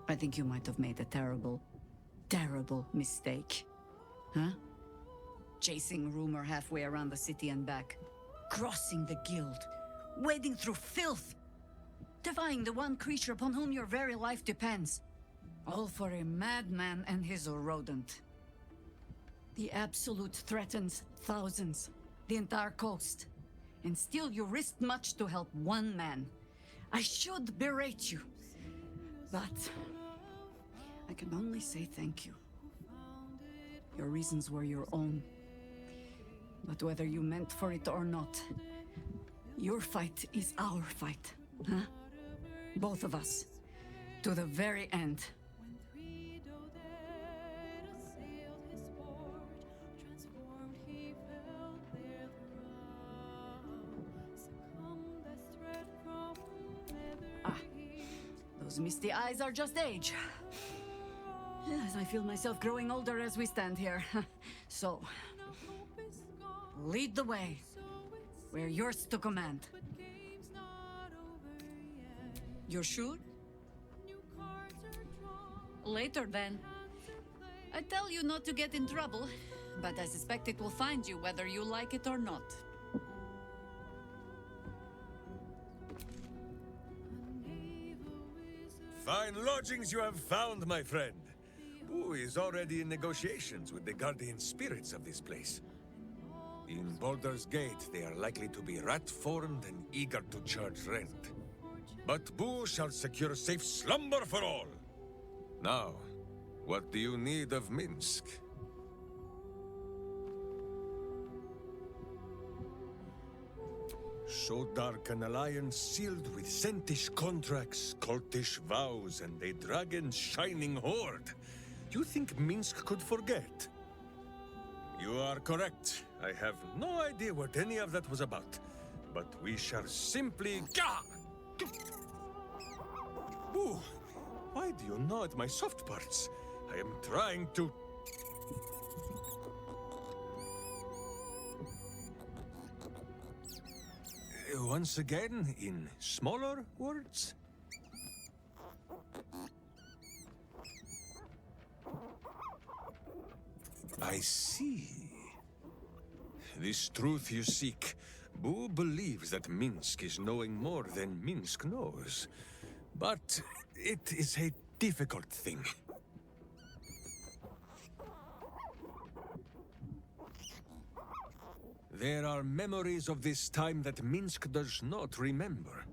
I think you might have made a terrible, terrible mistake. Huh? Chasing rumor halfway around the city and back. Crossing the guild. Wading through filth. Defying the one creature upon whom your very life depends. All for a madman and his rodent. The Absolute threatens thousands, the entire coast. And still you risked much to help one man. I should berate you. But I can only say thank you. Your reasons were your own. But whether you meant for it or not, your fight is our fight, huh? Both of us. To the very end. Those misty eyes are just age. Yes, I feel myself growing older as we stand here. So, lead the way. We're yours to command. You're sure? Later, then. I tell you not to get in trouble, but I suspect it will find you whether you like it or not. Fine lodgings you have found, my friend. Boo is already in negotiations with the guardian spirits of this place. In Baldur's Gate, they are likely to be rat-formed and eager to charge rent. But Boo shall secure safe slumber for all. Now, what do you need of Minsk? So dark an alliance sealed with Sentish contracts, cultish vows, and a dragon's shining horde. You think Minsk could forget? You are correct. I have no idea what any of that was about. But we shall simply... Gah! Ooh, why do you gnaw at my soft parts? I am trying to... Once again, in smaller words? I see. This truth you seek. Boo believes that Minsk is knowing more than Minsk knows. But it is a difficult thing. There are memories of this time that Minsk does not remember.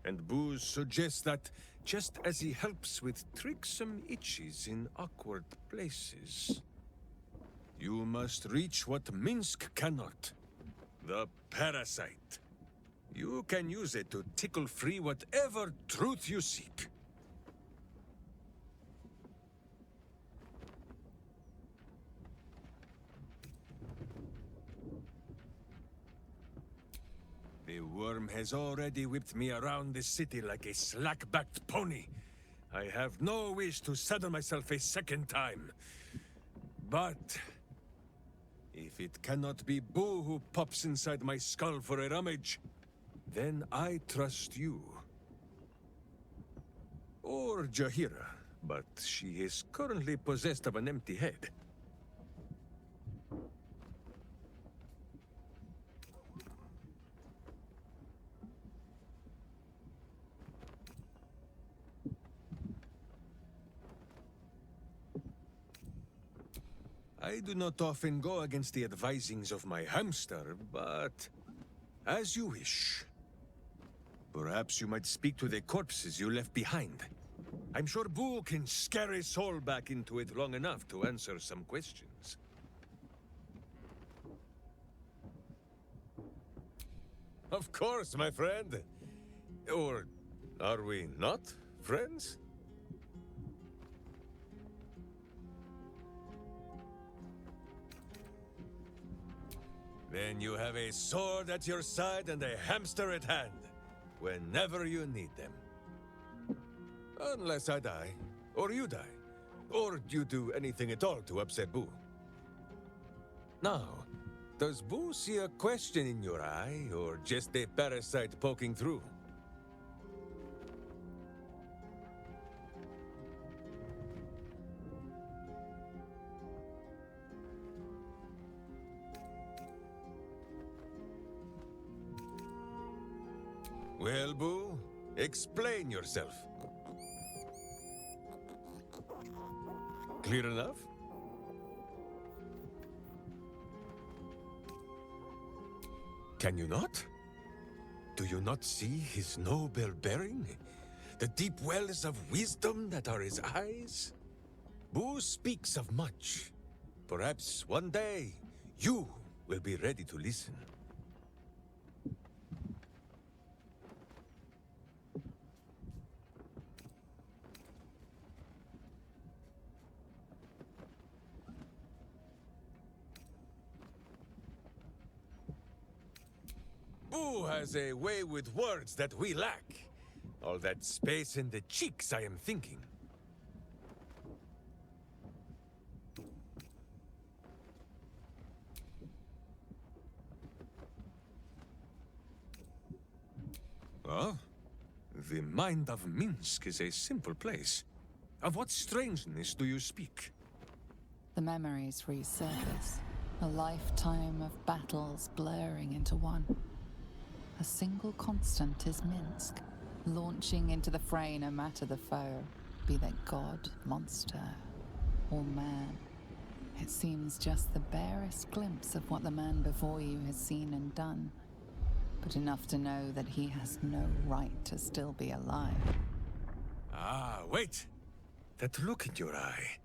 And Boo suggests that, just as he helps with tricksome itches in awkward places, you must reach what Minsk cannot. The parasite. You can use it to tickle free whatever truth you seek. The worm has already whipped me around the city like a slack-backed pony. I have no wish to saddle myself a second time. But... if it cannot be Boo who pops inside my skull for a rummage, then I trust you. Or Jahira, but she is currently possessed of an empty head. I do not often go against the advisings of my hamster, but as you wish. Perhaps you might speak to the corpses you left behind. I'm sure Boo can scare a soul back into it long enough to answer some questions. Of course, my friend. Or are we not friends? Then you have a sword at your side and a hamster at hand, whenever you need them. Unless I die, or you die, or you do anything at all to upset Boo. Now, does Boo see a question in your eye, or just a parasite poking through? Well, Boo, explain yourself. Clear enough? Can you not? Do you not see his noble bearing? The deep wells of wisdom that are his eyes? Boo speaks of much. Perhaps one day, you will be ready to listen. Boo has a way with words that we lack. All that space in the cheeks, I am thinking. Oh? The mind of Minsk is a simple place. Of what strangeness do you speak? The memories resurface. A lifetime of battles blurring into one. A single constant is Minsk, launching into the fray no matter the foe, be they god, monster, or man. It seems just the barest glimpse of what the man before you has seen and done, but enough to know that he has no right to still be alive. Ah, wait! That look in your eye.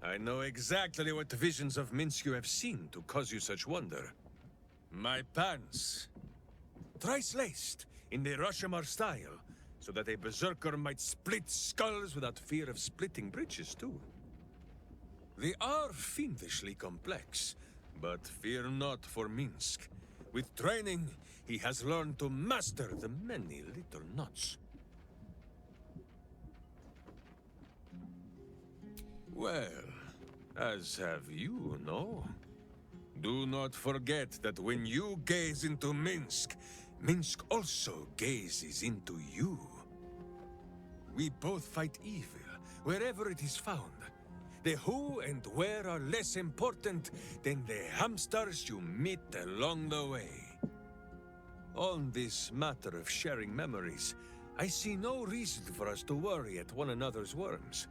I know exactly what visions of Minsk you have seen to cause you such wonder. My pants. Thrice laced, in the Rashomar style, so that a berserker might split skulls without fear of splitting britches, too. They are fiendishly complex, but fear not for Minsk. With training, he has learned to master the many little knots. Well, as have you, no? Do not forget that when you gaze into Minsk, Minsk also gazes into you. We both fight evil, wherever it is found. The who and where are less important than the hamsters you meet along the way. On this matter of sharing memories, I see no reason for us to worry at one another's worms.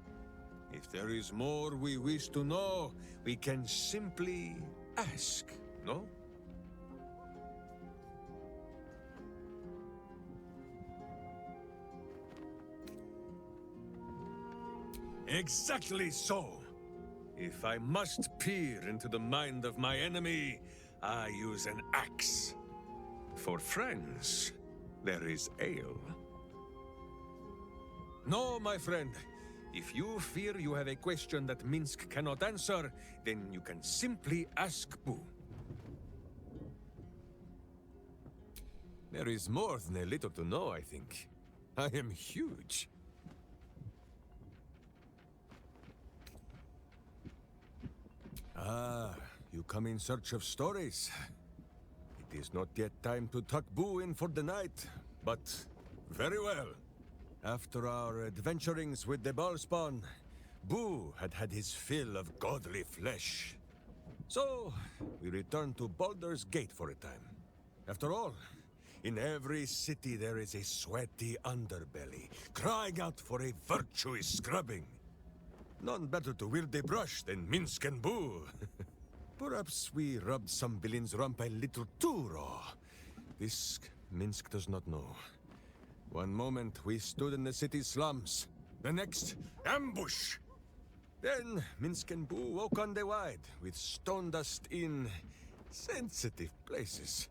If there is more we wish to know, we can simply ask, no? Exactly so. If I must peer into the mind of my enemy, I use an axe. For friends, there is ale. No, my friend. If you fear you have a question that Minsk cannot answer, then you can simply ask Boo. There is more than a little to know, I think. I am huge. Ah, you come in search of stories. It is not yet time to tuck Boo in for the night, but very well. After our adventurings with the Baldur'S, Boo had had his fill of godly flesh. So, we returned to Baldur's Gate for a time. After all, in every city there is a sweaty underbelly, crying out for a virtuous scrubbing. None better to wield a brush than Minsk and Boo. Perhaps we rubbed some villain's rump a little too raw. This Minsk does not know. One moment we stood in the city's slums. The next, ambush! Then Minsk and Boo woke on the wide, with stone dust in sensitive places.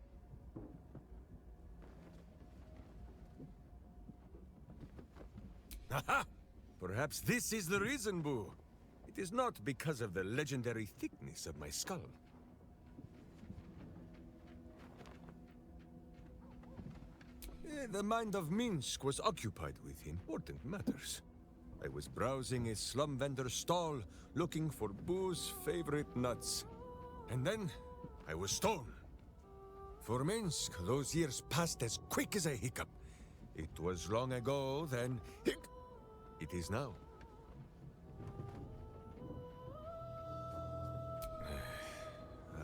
Aha! Perhaps this is the reason, Boo. It is not because of the legendary thickness of my skull. The mind of Minsk was occupied with important matters. I was browsing a slum vendor's stall, looking for Boo's favorite nuts. And then, I was stoned. For Minsk, those years passed as quick as a hiccup. It was long ago, then it is now.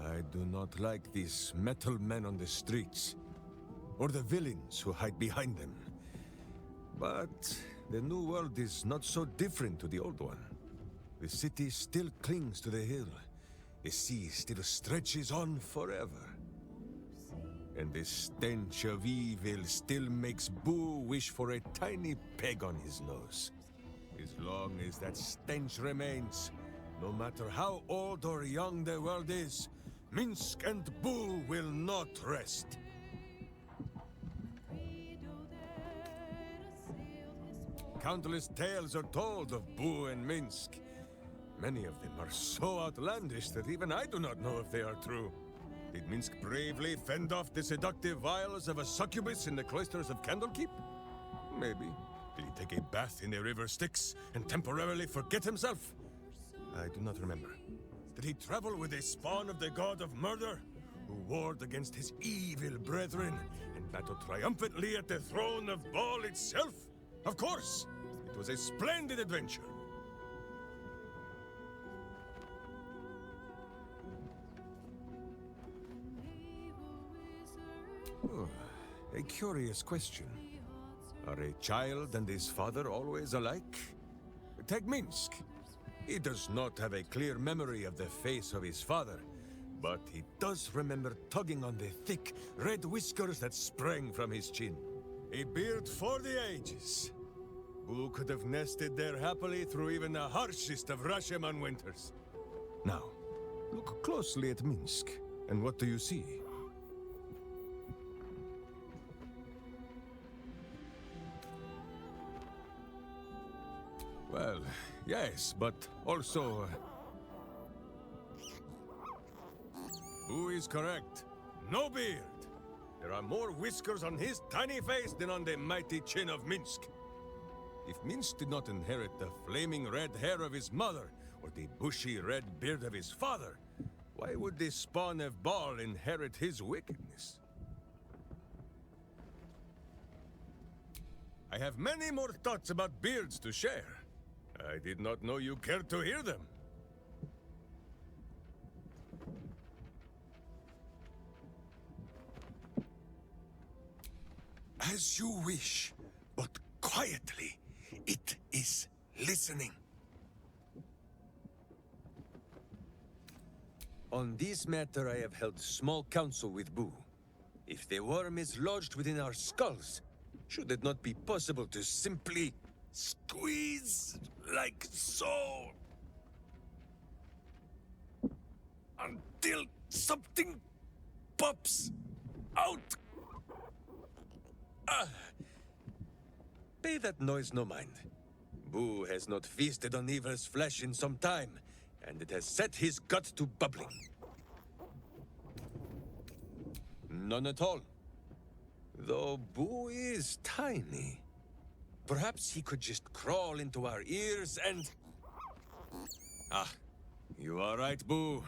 I do not like these metal men on the streets. or the villains who hide behind them. But the new world is not so different to the old one. The city still clings to the hill. The sea still stretches on forever. And the stench of evil still makes Boo wish for a tiny peg on his nose. As long as that stench remains, no matter how old or young the world is, Minsk and Boo will not rest. Countless tales are told of Boo and Minsk. Many of them are so outlandish that even I do not know if they are true. Did Minsk bravely fend off the seductive vials of a succubus in the cloisters of Candlekeep? Maybe. Did he take a bath in the river Styx and temporarily forget himself? I do not remember. Did he travel with a spawn of the god of murder, who warred against his evil brethren and battled triumphantly at the throne of Baal itself? Of course! It was a splendid adventure. Oh, a curious question. Are a child and his father always alike? Take Minsk. He does not have a clear memory of the face of his father, but he does remember tugging on the thick, red whiskers that sprang from his chin. A beard for the ages. Boo could have nested there happily through even the harshest of Rashomon winters. Now, look closely at Minsk, and what do you see? Well, yes, but also... Boo is correct. No beard! There are more whiskers on his tiny face than on the mighty chin of Minsk. If Minsk did not inherit the flaming red hair of his mother, or the bushy red beard of his father, why would the spawn of Baal inherit his wickedness? I have many more thoughts about beards to share. I did not know you cared to hear them. As you wish, but quietly. It is listening. On this matter, I have held small counsel with Boo. If the worm is lodged within our skulls, should it not be possible to simply squeeze like so until something pops out? Pay that noise no mind. Boo has not feasted on evil's flesh in some time, and it has set his gut to bubbling. None at all. Though Boo is tiny. Perhaps he could just crawl into our ears and... Ah, you are right, Boo.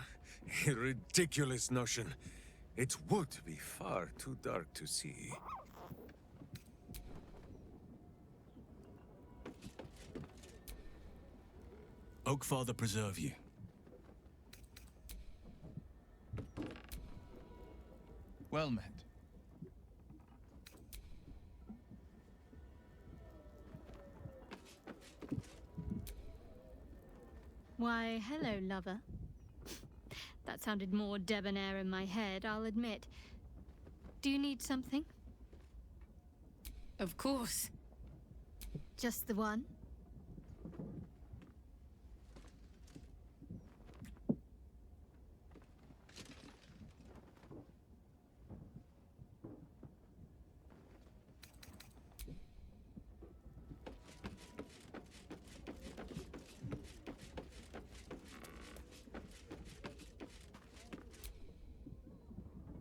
A ridiculous notion. It would be far too dark to see. Oakfather preserve you. Well met. Why, hello, lover. That sounded more debonair in my head, I'll admit. Do you need something? Of course. Just the one?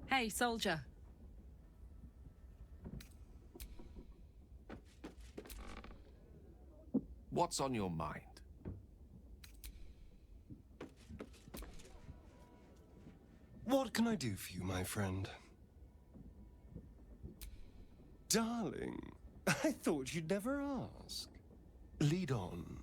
Hey, soldier. What's on your mind? What can I do for you, my friend? Darling, I thought you'd never ask. Lead on.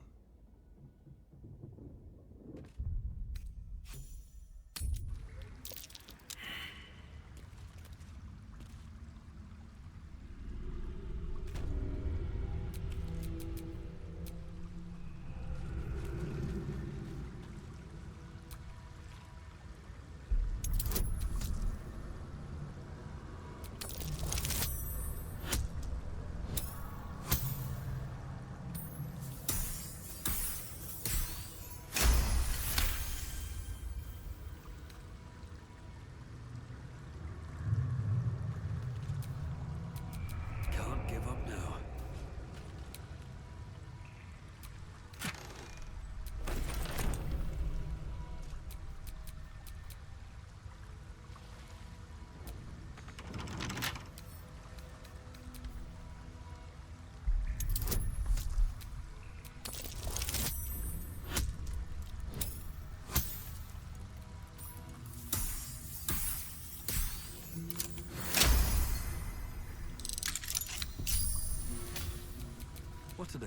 What to do?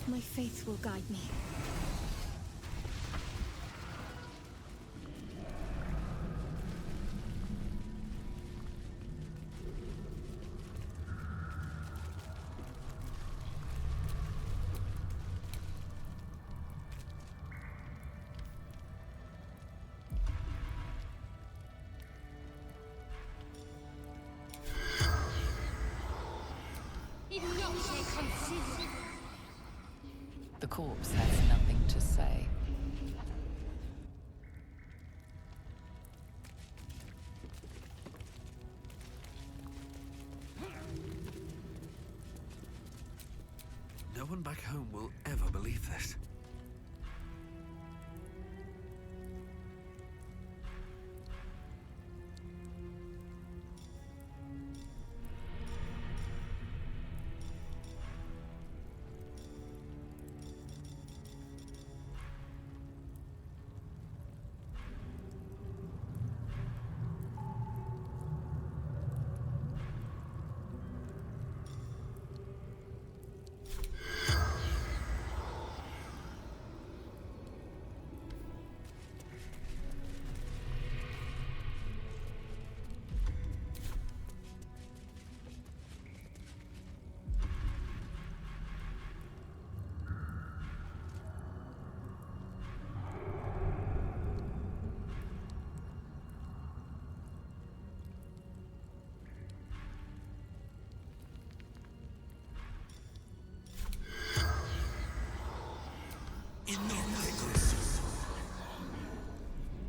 My faith will guide me. The corpse has nothing to say. No one back home will ever believe this.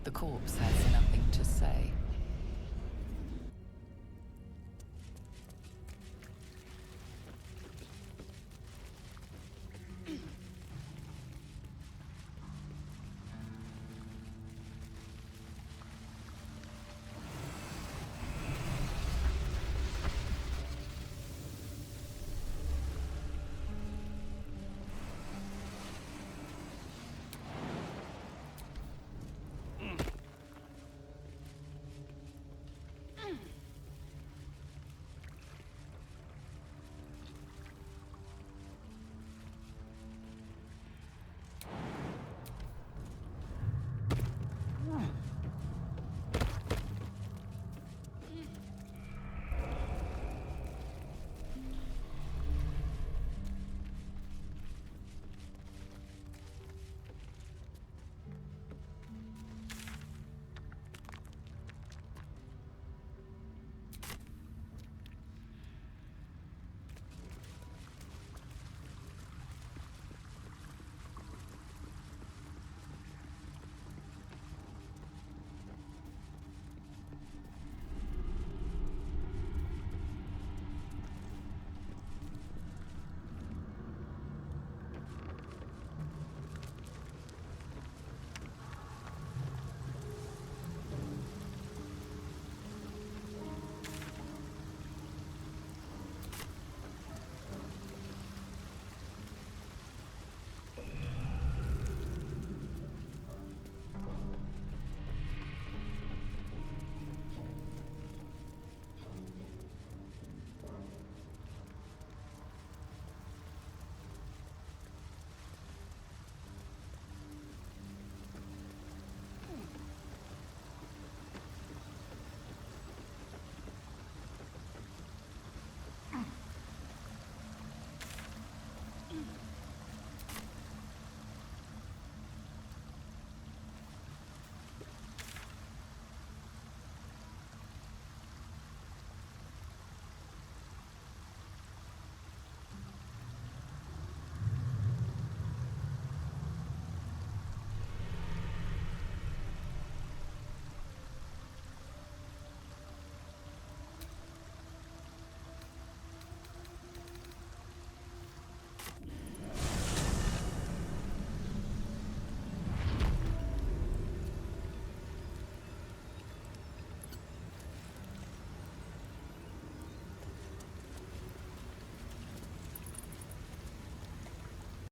The corpse has nothing